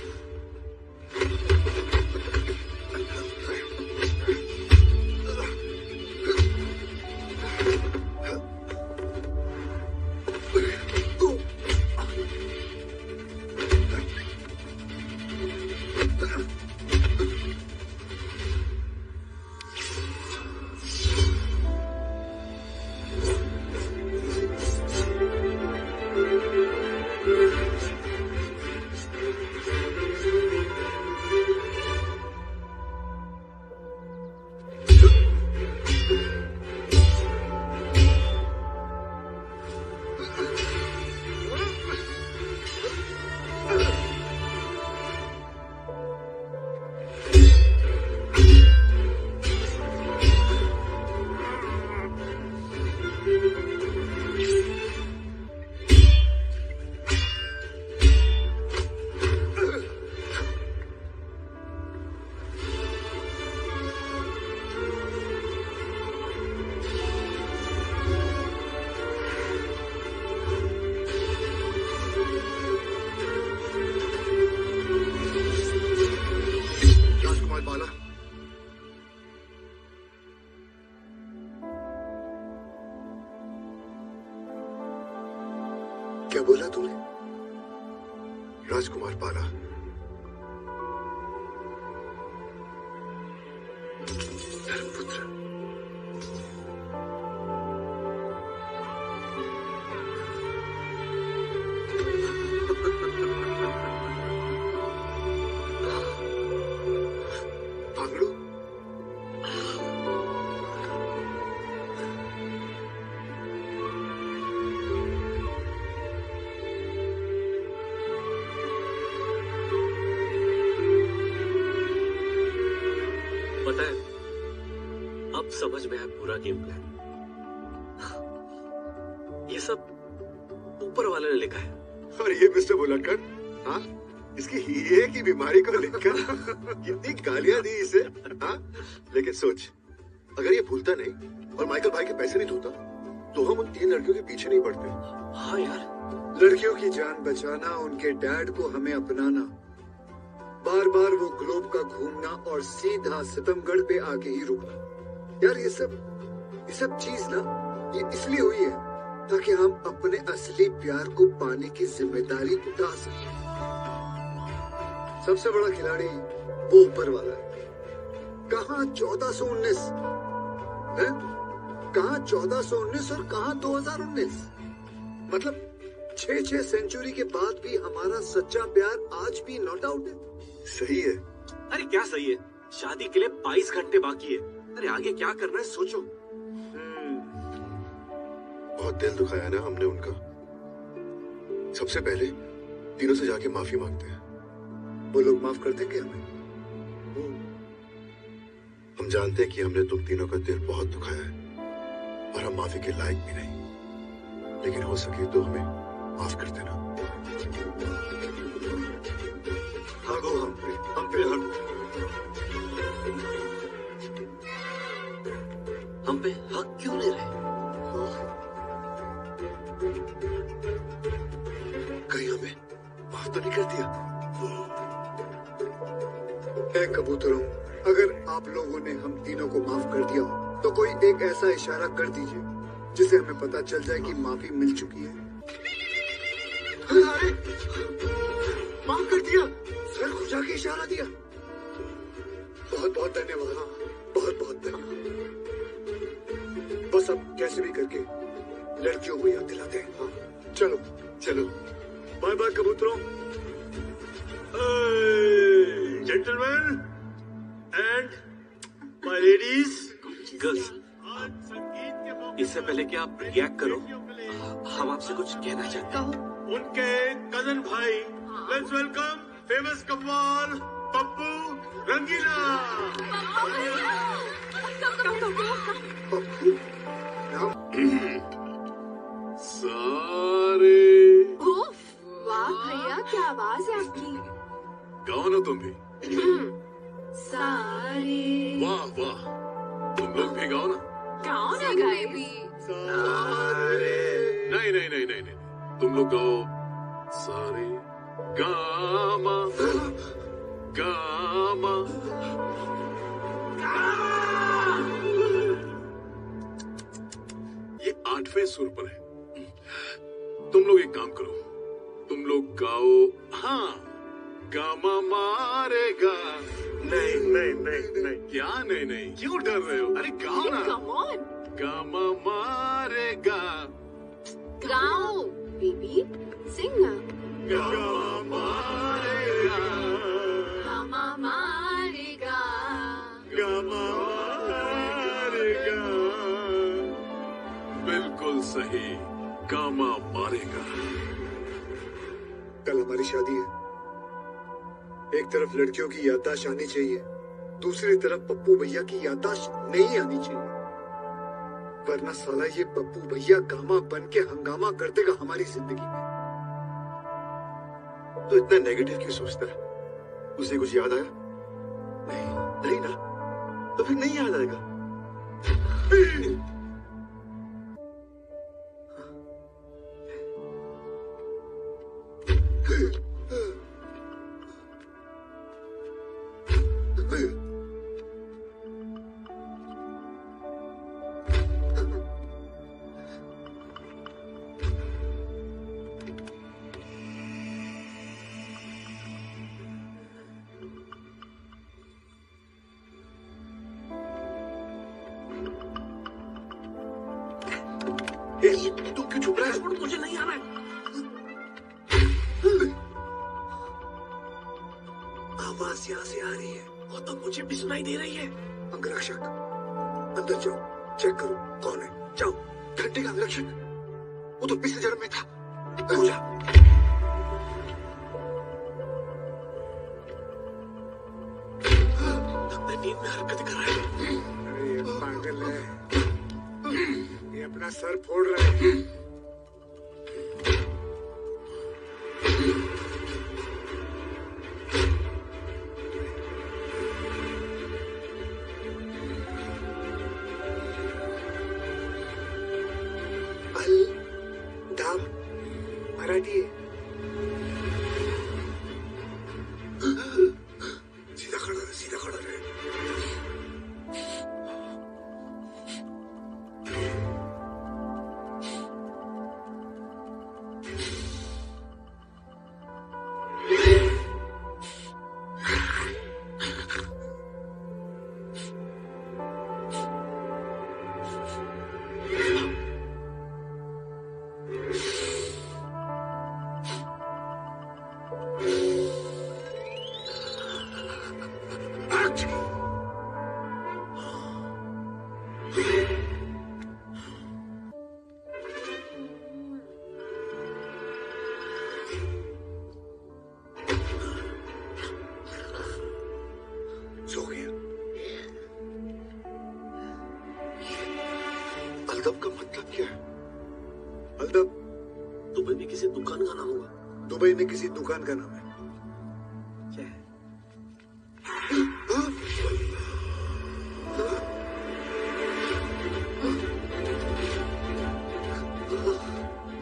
क्या बोला तूने? राजकुमार बाला। धर्मपुत्र। पागड़ू। पता है, अब समझ में आया पूरा गेम प्लान। ये सब ऊपर वाले ने लिखा है। और ये मिस्टर बुलटकर, हाँ, इसकी हीरे की बीमारी को लेकर कितनी गालियां दी इसे, हाँ? लेकिन सोच, अगर ये भूलता नहीं और माइकल भाई के पैसे नहीं धोता, तो हम उन 3 लड़कियों के पीछे नहीं पड़ते। हाँ यार, लड़कियों की जान बचाना, उनके डैड को हमें अपनाना, बार बार वो ग्लोब का घूमना और सीधा सितमगढ़ पे आके ही रुकना। यार ये सब चीज ना, ये इसलिए हुई है ताकि हम अपने असली प्यार को पाने की जिम्मेदारी उठा सकें। सबसे बड़ा खिलाड़ी वो ऊपर वाला है। कहाँ 1419 है? कहाँ 1419 और कहाँ 2019? मतलब 6 सेंचुरी के बाद भी हमारा सच्चा प्यार आज भी नॉट आउट है। सही है। अरे क्या सही है? शादी के लिए 22 घंटे बाकी है। अरे आगे क्या करना है सोचो। बहुत दिल दुखाया ना हमने उनका। सबसे पहले तीनों से जाके माफी मांगते हैं। वो लोग माफ कर देंगे हमें। हम जानते हैं कि हमने तुम तीनों का दिल बहुत दुखाया है और हम माफी के लायक भी नहीं, लेकिन हो सके तो हमें माफ कर देना। भागो हम पे हम पे हक क्यों ले रहे? कहीं हमें माफ तो नहीं कर दिया? ऐ कबूतरों, अगर आप लोगों ने हम तीनों को माफ कर दिया हो, तो कोई एक ऐसा इशारा कर दीजिए जिससे हमें पता चल जाए कि माफी मिल चुकी है। अरे माफ कर दिया, सर खुजा के इशारा दिया। बहुत बहुत धन्यवाद। बहुत बहुत धन्यवाद। बस अब कैसे भी करके लड़कियों को याद दिलाते हैं। चलो चलो, बाय बाय कबूतरों। Gentleman and my ladies girls, इससे पहले कि आप रिएक्ट करो, हम आपसे कुछ कहना चाहते हैं। उनके कजन भाई, लेट्स वेलकम फेमस कव्वाल पप्पू रंगीला। सारे वाह भैया, क्या आवाज है आपकी। गाओ ना तुम भी। सारे वाह वाह, तुम लोग भी गाओ ना। गाओ ना गाए भी। नहीं नहीं नहीं नहीं नहीं, तुम लोग गाओ सारे गामा गामा। ये 8वें सुर पर है। तुम लोग एक काम करो, तुम लोग गाओ हाँ गामा मारेगा। नहीं नहीं नहीं नहीं, क्या नहीं नहीं, क्यों डर रहे हो? अरे गाओ ना। कम ऑन, गामा मारेगा। गाओ बेबी, सिंग ना। गामा मारेगा। गामा मारेगा। गामा मारेगा। बिल्कुल सही, गामा मारेगा। कल हमारी शादी है। एक तरफ लड़कियों की याददाश्त आनी चाहिए, दूसरी तरफ पप्पू भैया की याददाश्त नहीं आनी चाहिए, वरना साला ये पप्पू भैया गामा बन के हंगामा कर देगा हमारी जिंदगी में। तो इतना नेगेटिव क्यों सोचता है? उसे कुछ याद आया? नहीं नहीं ना, तो फिर नहीं याद आएगा। तू क्यों चुप रहा है? मुझे नहीं आना है। आवाज यहाँ से आ रही है और तो मुझे भी सुनाई दे रही है। अंगरक्षक, अंदर जाओ, चेक करो कौन है। जाओ। घंटे का अंगरक्षक, वो तो पिछले जन्म में था। हो जा। नींद में हरकत कर रहा है। अरे ये पागल है, ये अपना सर फोड़ रहा है। दाम मराठी है। सीधा खड़ा रहे, सीधा खड़ा रहे। सो गया। अलदब का मतलब क्या है? अलदब दुबई में किसी दुकान का नाम होगा। दुबई में किसी दुकान का नाम है। क्या है?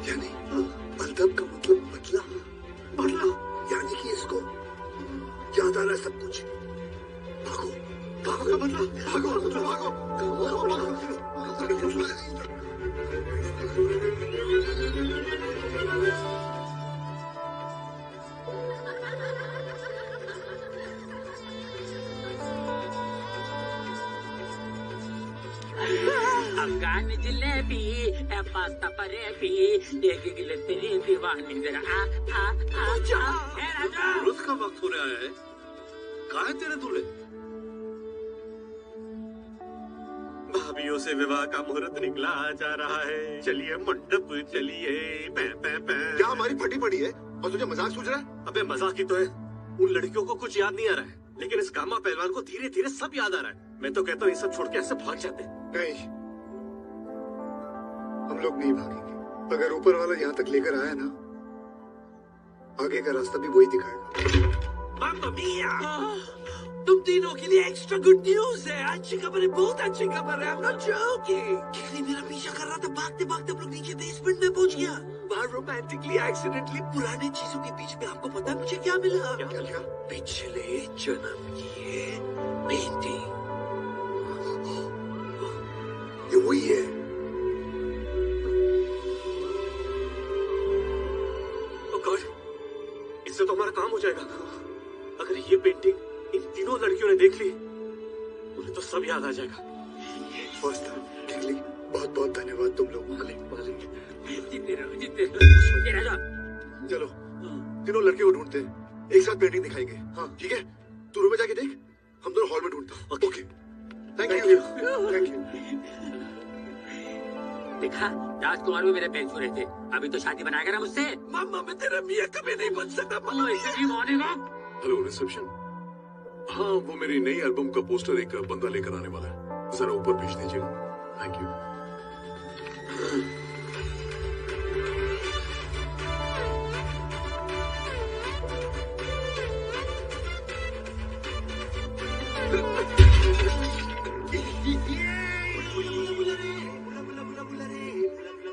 यानी अलदब का मतलब बदला। बदला यानी कि इसको याद आ रहा है सब कुछ। भागो, भागो का बदला। भागो, भागो, भागो, भागो। अफगान जलेबी पास्ता परेबी एक गिले तेरी दीवानी जरा आ राजा रुत का वक्त हो रहा है। कहाँ है तेरे दूल्हे? भाभीियों से विवाह का मुहूर्त निकला जा रहा है। चलिए मंडप चलिए। क्या हमारी फटी पड़ी है और तुझे मजाक सूझ रहा है? अबे मजाक ही तो है। उन लड़कियों को कुछ याद नहीं आ रहा है, लेकिन इस गामा पहलवान को धीरे धीरे सब याद आ रहा है। मैं तो कहता हूँ ये सब छोड़ के ऐसे भाग जाते। नहीं, हम लोग नहीं भागेंगे। अगर ऊपर वाला यहाँ तक लेकर आया ना, आगे का रास्ता भी वही दिखाएगा। मामा मिया, तुम तीनों के लिए एक्स्ट्रा गुड न्यूज है। अच्छी खबर है, बहुत अच्छी खबर है। I'm not joking। केली मेरा पीछा कर रहा था, भागते भागते हम लोग नीचे बेसमेंट में पहुंच गया। बाहर रोमांटिकली एक्सीडेंटली पुराने चीजों के बीच में आपको पता है मुझे क्या मिला? क्या? पिछले जन्म की ये पेंटिंग। ये वही है। Oh God, इससे तो हमारा काम हो जाएगा। अगर ये पेंटिंग इन तीनों लड़कियों ने देख ली, उन्हें तो सब याद आ जाएगा। बहुत बहुत धन्यवाद तुम लोगों का। चलो तीनों लड़कियों को ढूंढते हैं, एक साथ पेंटिंग दिखाएंगे। हाँ ठीक है, तू रूम में जाके देख, हम दोनों हॉल में ढूंढते हैं। Okay, thank you. देखा, राजकुमार भी मेरे पैर छू रहे थे। अभी तो शादी बनाएगा ना मुझसे। मामा मैं तेरा मियां कभी नहीं बन सकता। Hello reception. हाँ, वो मेरी नई एल्बम का पोस्टर एक बंदा लेकर आने वाला है, जरा ऊपर भेज दीजिएगा। Thank you.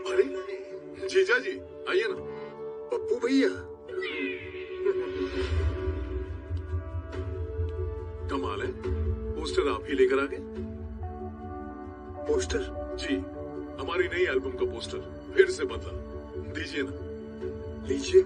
अरे जीजा जी आइए ना। पप्पू भैया, कमाल है, पोस्टर आप ही लेकर आ गए। पोस्टर? जी, हमारी नई एल्बम का पोस्टर फिर से बदला। दीजिए ना। लीजिए।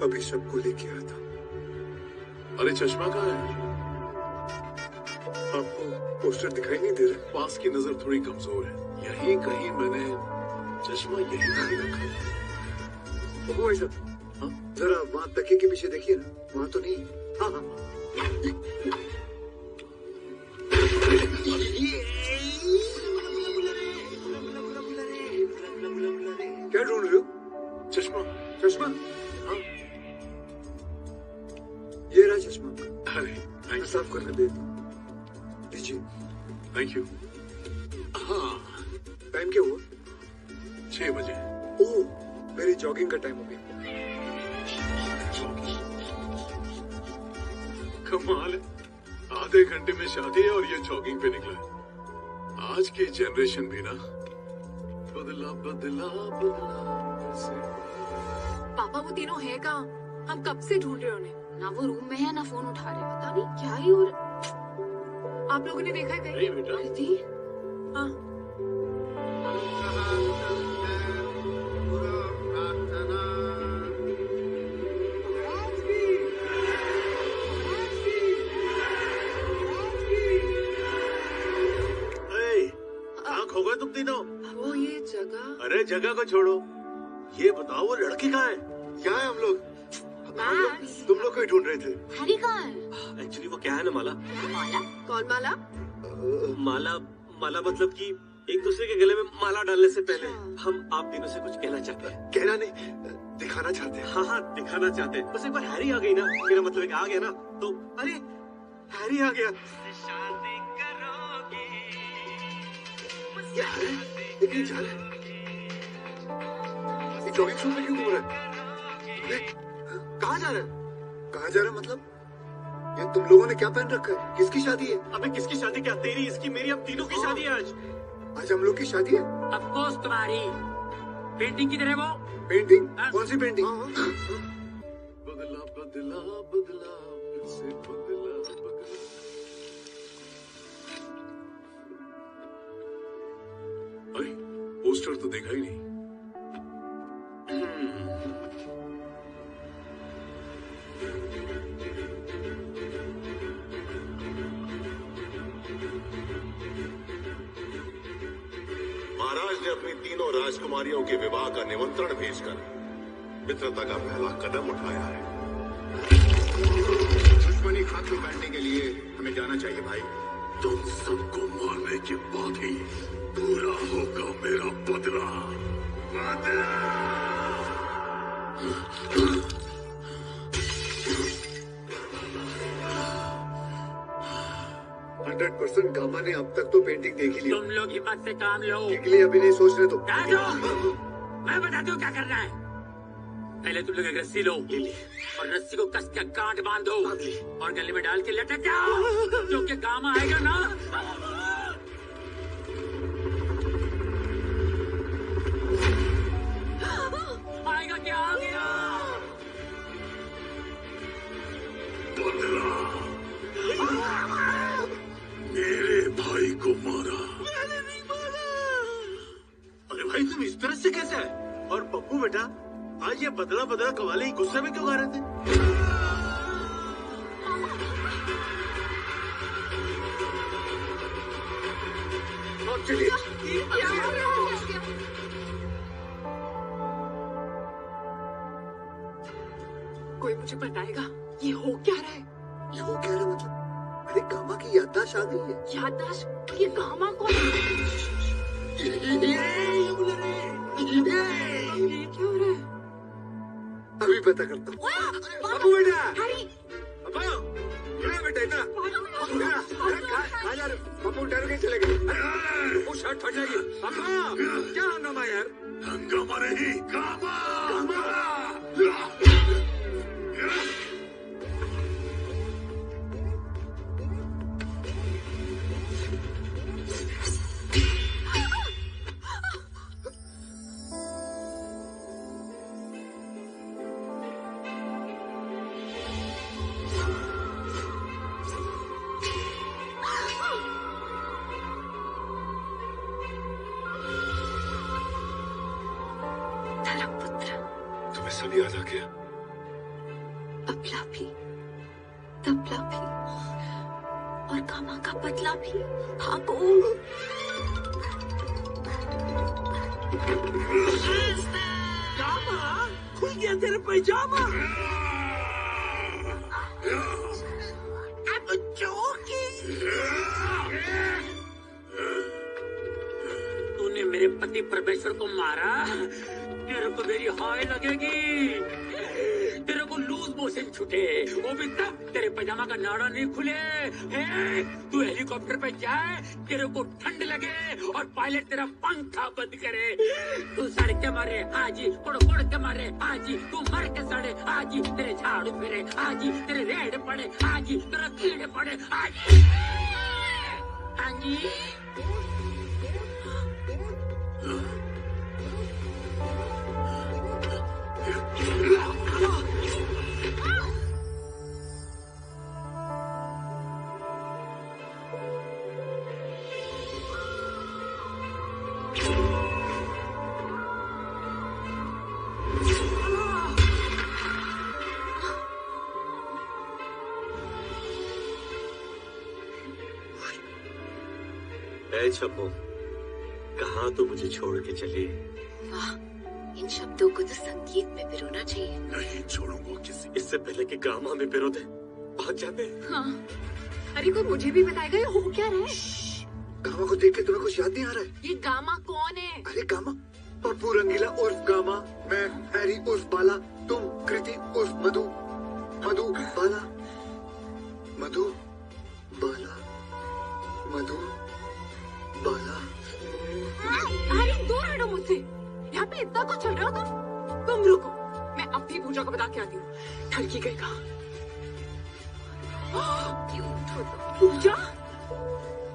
अभी सबको लेके आया था। अरे चश्मा कहाँ है? आपको पोस्टर दिखाई नहीं दे रहा? पास की नजर थोड़ी कमजोर है। यहीं कहीं मैंने चश्मा यहीं कहीं रखा। ओ भाई साहब, जरा वहां तकिए के पीछे देखिए ना, वहां तो नहीं। हाँ हाँ। क्या ढूंढ रहे हो? चश्मा। चश्मा? हाँ, ये रहा चश्मा। अरे साफ करके दे दो। लीजिए। Thank you. हाँ, टाइम क्या हुआ? 6 बजे। ओह, मेरी जॉगिंग का टाइम हो गया। कमाल है, आधे घंटे में शादी है और ये जॉगिंग पे निकला है। आज की जनरेशन भी ना बदला बदला बदला से। पापा वो तीनों है कहाँ? हम कब से ढूंढ रहे उन्हें। ना वो रूम में है ना फोन उठा रहे। पता नहीं क्या ही हो रहा। आप लोगों ने देखा है कहीं? नहीं बेटा। दीदी, हाँ। कहाँ खो गए तुम तीनों? वो ये जगह। अरे जगह को छोड़ो, ये बताओ वो लड़की कहाँ है? क्या है? हम लोग तुम लोग को ही ढूंढ रहे थे। हैरी कहाँ है? एक्चुअली वो क्या है ना माला। माला? कौन माला? माला माला मतलब कि एक दूसरे के गले में माला डालने से पहले हम आप तीनों से कुछ कहना चाहते हैं। कहना नहीं, दिखाना चाहते हैं। हाँ हाँ, दिखाना चाहते हैं। बस एक बार हैरी आ गई ना, मेरा मतलब है कि आ गया ना तो। अरे हैरी आ गया। क्या है? लेकिन जा रहा है, ये जॉगिंग शूज में क्यों घूम रहा है? कहाँ जा रहा है? कहाँ जा रहा है मतलब? ये तुम लोगों ने क्या पहन रखा है? किसकी शादी है? अबे किसकी शादी? क्या तेरी, इसकी, मेरी, हम तीनों की शादी है आज। आज हम लोग की शादी है। ऑफ कोर्स तुम्हारी। पेंटिंग किधर है वो? पेंटिंग? कौन सी पेंटिंग? बदला बदला बदला फिर से बदला बदला। अरे पोस्टर तो देखा ही नहीं। महाराज ने अपनी तीनों राजकुमारियों के विवाह का निमंत्रण भेजकर मित्रता का पहला कदम उठाया है। दुश्मनी खात्मा करने के लिए हमें जाना चाहिए भाई। तुम सबको मारने के बाद ही पूरा होगा मेरा बदला। 100% गामा ने अब तक तो पेंटिंग देख ही ली। तुम लोग हिम्मत से काम लो। के लिए अभी नहीं सोच रहे तो मैं बताती हूँ क्या करना है। पहले तुम लोग एक रस्सी लो और रस्सी को कस के गांठ बांधो और गले में डाल के लटक जाओ, क्योंकि काम आएगा ना। आएगा क्या? आ गया बदला। मेरे भाई को मारा। मैंने नहीं मारा। अरे भाई तुम इस तरह से कैसे है? और पप्पू बेटा आज ये बदला बदला कवाली गुस्से में क्यों गा रहे थे? कोई मुझे बताएगा ये हो क्या रहा है? ये हो क्या रहा मतलब? अरे गामा की याददाश्त आ गई है। याददाश्त? ये गामा कौन है? ये क्या हो रहा है? अभी पता करता हूँ। पप्पू बेटा, हरी, बेटा इतना खा जा रहे। पप्पू डर के चले गए। वो शर्ट फट जाएगी। क्या हंगामा यार? हंगामा नहीं, गामा। सब याद आ गया। बबला भी, तबला भी और गामा का बदला भी। भागो। गामा खुल गया तेरा पैजामा। अब चौकी। तूने मेरे पति परमेश्वर को मारा, तेरे को मेरी हाय लगेगी। तेरे को लूज मोशन छूटे, वो भी तब तेरे पैजामा का नाड़ा नहीं खुले। तू हेलीकॉप्टर पे जाए, तेरे को ठंड लगे और पायलट तेरा पंखा बंद करे। तू सड़क के मारे आजी, कोड़ कोड़ के मारे आजी, तू मर के सड़े आजी, तेरे झाड़ू फिरे आजी, तेरे रेड पड़े आजी, तेरे कीड़े पड़े आजी। आजी छप्पू, कहाँ तो मुझे छोड़ के चली। वाह, इन शब्दों को तो संगीत में पिरोना चाहिए। नहीं छोड़ूंगा किसी। इससे पहले कि गामा में पिरो दे, भाग जाते। हाँ। अरे कोई मुझे भी बताएगा ये हो क्या रहा है? गामा को देख के तुम्हें कुछ याद नहीं आ रहा है? ये गामा कौन है? अरे गामा पप्पू रंगीला उर्फ गामा, मैं हैरी उर्फ बाला, तुम कृति उर्फ मधु, मधु बाला, मधु बाला, मधु बाला। अरे दूर हटो मुझसे। यहाँ पे इतना कुछ चल रहा था। तुम रुको, मैं अब भी पूजा को बता के आती हूँ। ठरकी गई कहाँ? पूजा?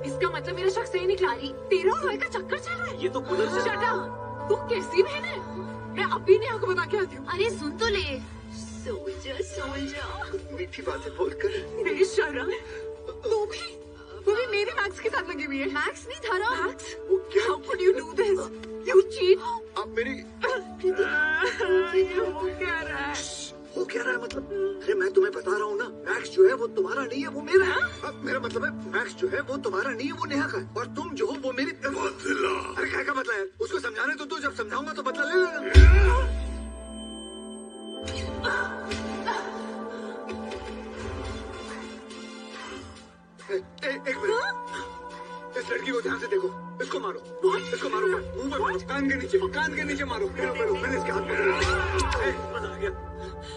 इसका मतलब मेरा शक सही निकला रही। तेरा और रॉय का चक्कर चल रहा है। ये तो कूलर से। Shut up! तू कैसी बहन है? मैं अभी नेहा को बता के आती हूँ। अरे सुन तो ले। सोल्जर मीठी बातें बोलकर। बेशरम, तू भी मेरी मैक्स के साथ लगी हुई है। मैक्स नहीं धरा। Max, how could you do this? You cheat. आप मेरी ये हो क्या रहा है? वो क्या रहा है मतलब? अरे मैं तुम्हें बता रहा हूँ ना, मैक्स जो है वो तुम्हारा नहीं है, वो मेरा है। मेरा मतलब है मैक्स जो है वो तुम्हारा नहीं है, वो नेहा का है। और तुम जो हो वो मेरी बदला। अरे क्या का बदला है? उसको समझाने तो तू, जब समझाऊंगा तो बदला ले लेना। एक मिनट, इस लड़की को ध्यान से देखो। इसको मारो, इसको मारो, मुंह पर मारो, कान के नीचे मारो। मैंने इसके हाथ पकड़े। मजा आ गया।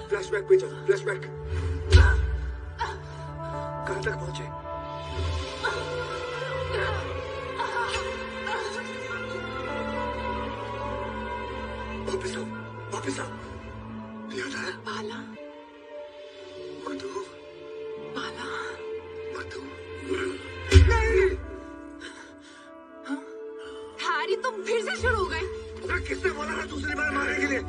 फ्लैशबैक पे चलो, फ्लैशबैक। कहाँ तक पहुंचे? वापिस आओ। याद आया? बाला, मधु, बाला, मधु। हैरी तुम फिर से शुरू हो गए। किसने बोला था दूसरी बार मारने के लिए?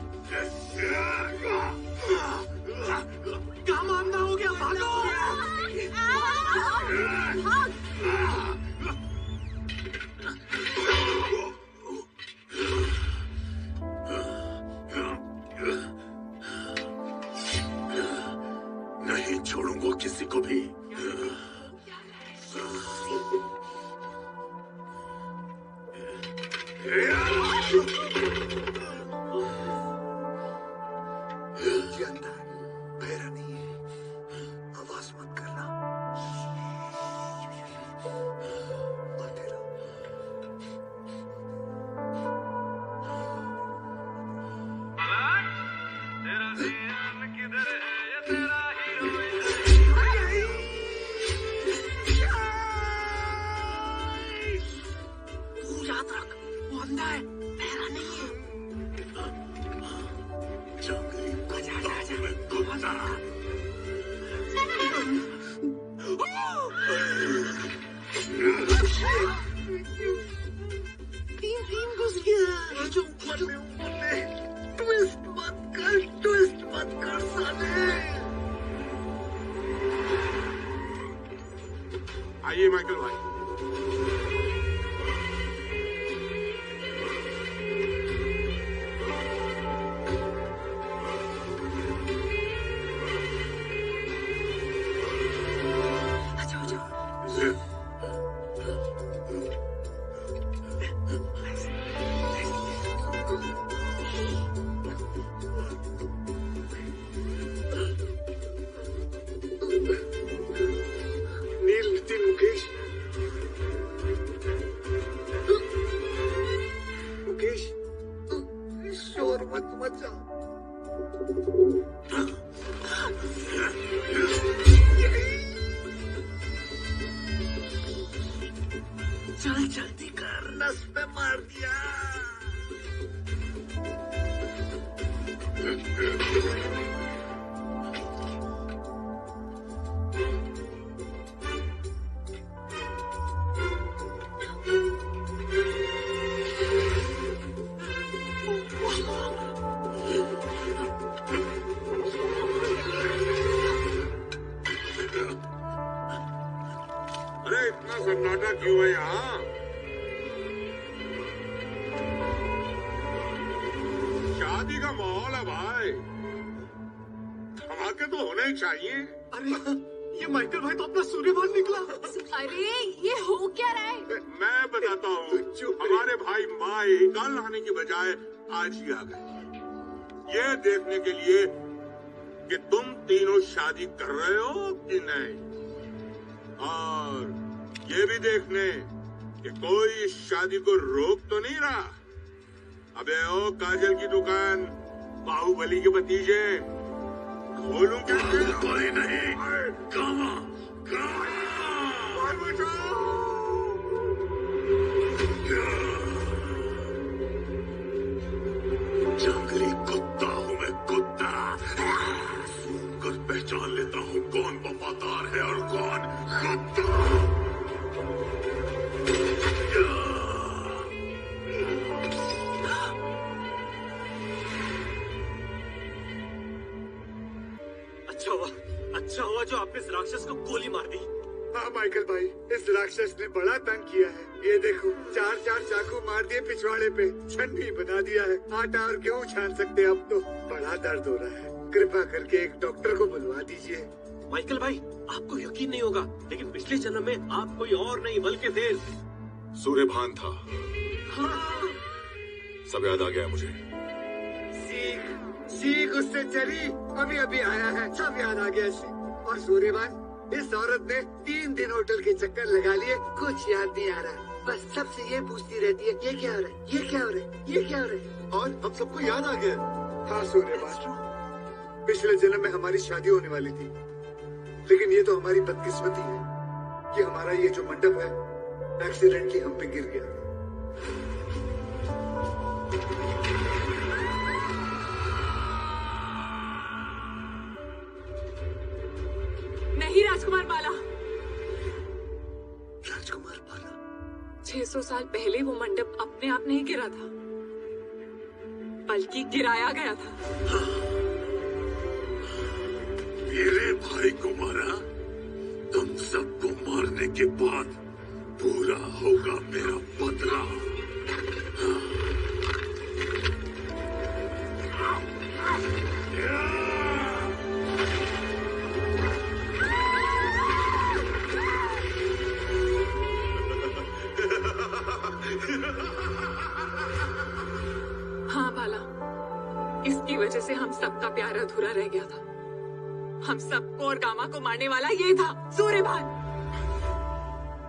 क्या मामला हो गया? भागो! नहीं छोड़ूंगा किसी को भी। ये अंधा है, बहरा नहीं है। आवाज मत करना। आते रहो। तू याद रख, वो अंधा है, बहरा नहीं है। तीन घुस गया। ट्विस्ट मत कर साले। आइए माइकल भाई। नील, नितिन, मुकेश। मुकेश, शोर मत मचाओ। चल जल्दी कर, नस पे मार दिया। अरे इतना सन्नाटा क्यों है यहाँ? शादी का माहौल है भाई, धमाके तो होने ही चाहिए। अरे ये माइकल भाई तो अपना सूर्यभान निकला। अरे ये हो क्या रहा है? मैं बताता हूँ। हमारे भाई माई कल आने की बजाय आज ही आ गए, ये देखने के लिए कि तुम तीनों शादी कर रहे हो कि नहीं, और ये भी देखने कि कोई इस शादी को रोक तो नहीं रहा। अबे ओ काजल की दुकान, बाहुबली के भतीजे, खोलूं क्या? कोई नहीं। जंगली कुत्ता हूँ मैं, कुत्ता। सूंघ कर पहचान लेता हूँ कौन वफादार है और कौन कुत्ता। राक्षस को गोली मार दी। हाँ माइकल भाई, इस राक्षस ने बड़ा तंग किया है। ये देखो, 4-4 चाकू मार दिए पिछवाड़े पे, छन्नी बना दिया है। आटा और गेहूं छान सकते अब तो। बड़ा दर्द हो रहा है, कृपा करके एक डॉक्टर को बुलवा दीजिए। माइकल भाई, आपको यकीन नहीं होगा, लेकिन पिछले जन्म में आप कोई और नहीं बल्कि थे सूर्यभान था। सब याद आ गया मुझे। सीख उससे चली, अभी अभी आया है, सब याद आ गया इसे। और सूर्यभान, इस औरत ने 3 दिन होटल के चक्कर लगा लिए, कुछ याद नहीं आ रहा। बस सबसे ये पूछती रहती है, ये क्या हो रहा है, ये क्या हो रहा है, ये क्या हो रहा है। और हम सबको याद आ गया। हाँ सूर्यभान, पिछले जन्म में हमारी शादी होने वाली थी, लेकिन ये तो हमारी बदकिस्मती है कि हमारा ये जो मंडप है एक्सीडेंटली हम पे गिर गया। नहीं राजकुमार बाला, राजकुमार बाला 600 साल पहले वो मंडप अपने आप नहीं गिरा था, बल्कि गिराया गया था। मेरे भाई को मारा, तुम सबको मारने के बाद पूरा होगा मेरा बदला। हाँ बाला, इसकी वजह से हम सबका प्यार अधूरा रह गया था। हम सबको और गामा को मारने वाला ये था, सूर्यभान।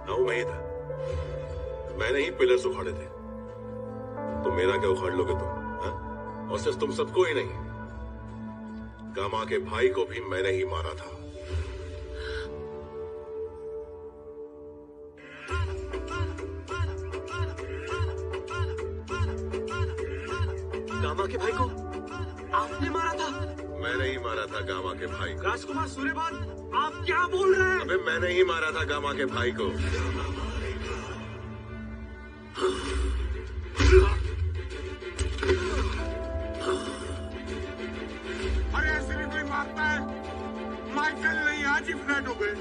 वो मैं ही था। मैंने ही पिलर्स उखाड़े थे, तो मेरा क्या उखाड़ लोगे तुम? हाँ? और सिर्फ तुम सबको ही नहीं, गामा के भाई को भी मैंने ही मारा था। गामा के भाई को आपने मारा था? मैंने ही मारा था गामा के भाई को। राजकुमार सूर्यभान, आप क्या बोल रहे हैं? अबे मैंने ही मारा था गामा के भाई को। अरे ऐसे भी कोई मारता है? माइकल नहीं, आज ही फ्लैट हो गए।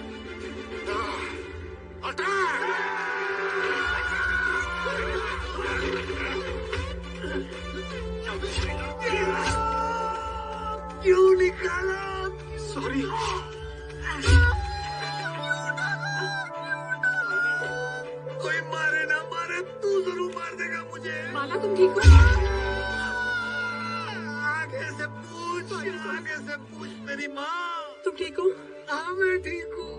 क्यों निकाला? सॉरी। कोई मारे ना मारे, तू जरूर मार देगा मुझे। बाला तुम ठीक हो? आगे से पूछ मेरी माँ। तुम ठीक हो? हाँ मैं ठीक हूँ।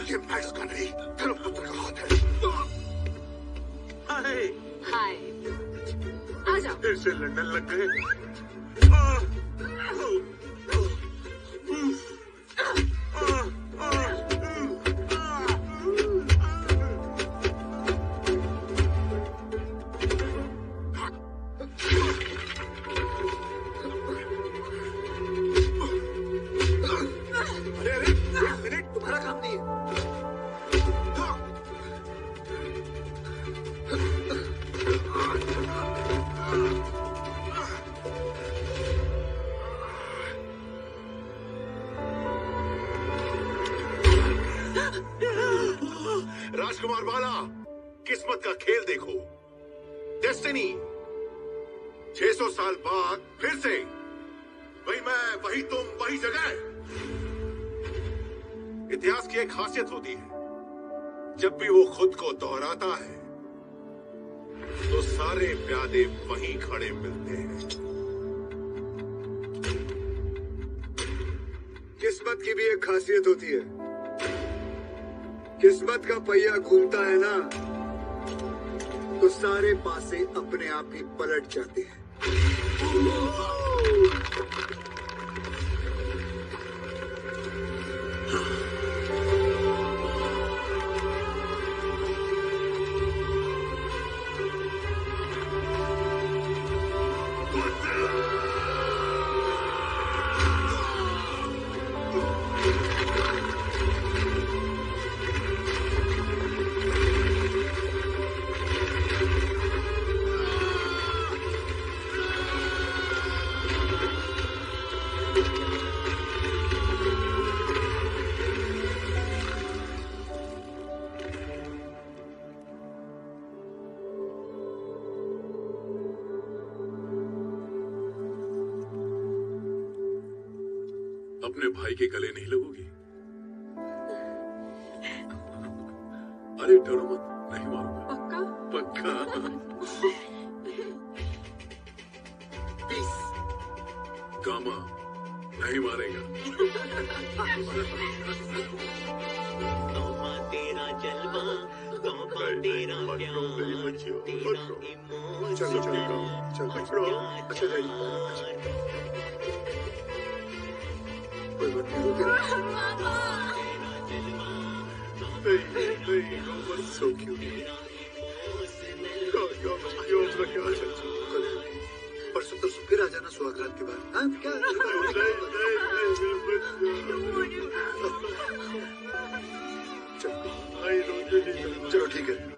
ये मैक्स का नहीं, तेरे पुत्र का हाथ है। हाय, आ जाओ। फिर से लंदन लग गए। तुम्हारा काम नहीं है। राजकुमार बाला, किस्मत का खेल देखो। डेस्टिनी 600 साल बाद फिर से वही मैं, वही तुम, वही जगह। इतिहास की एक खासियत होती है, जब भी वो खुद को दोहराता है तो सारे प्यादे वहीं खड़े मिलते हैं। किस्मत की भी एक खासियत होती है, किस्मत का पहिया घूमता है ना, तो सारे पासे अपने आप ही पलट जाते हैं। अपने भाई के गले नहीं लगोगी? अरे डरो मत, नहीं मारूंगा। पक्का? पक्का। गामा नहीं मारेगा। तोबा तेरा जलवा, तोबा तेरा प्यार, तेरा चलो चलो चलो अच्छा जाइए। कोई बात नहीं, so cute. परसों तरसों फिर आ जाना सुहागरात के बाद। हाँ क्या?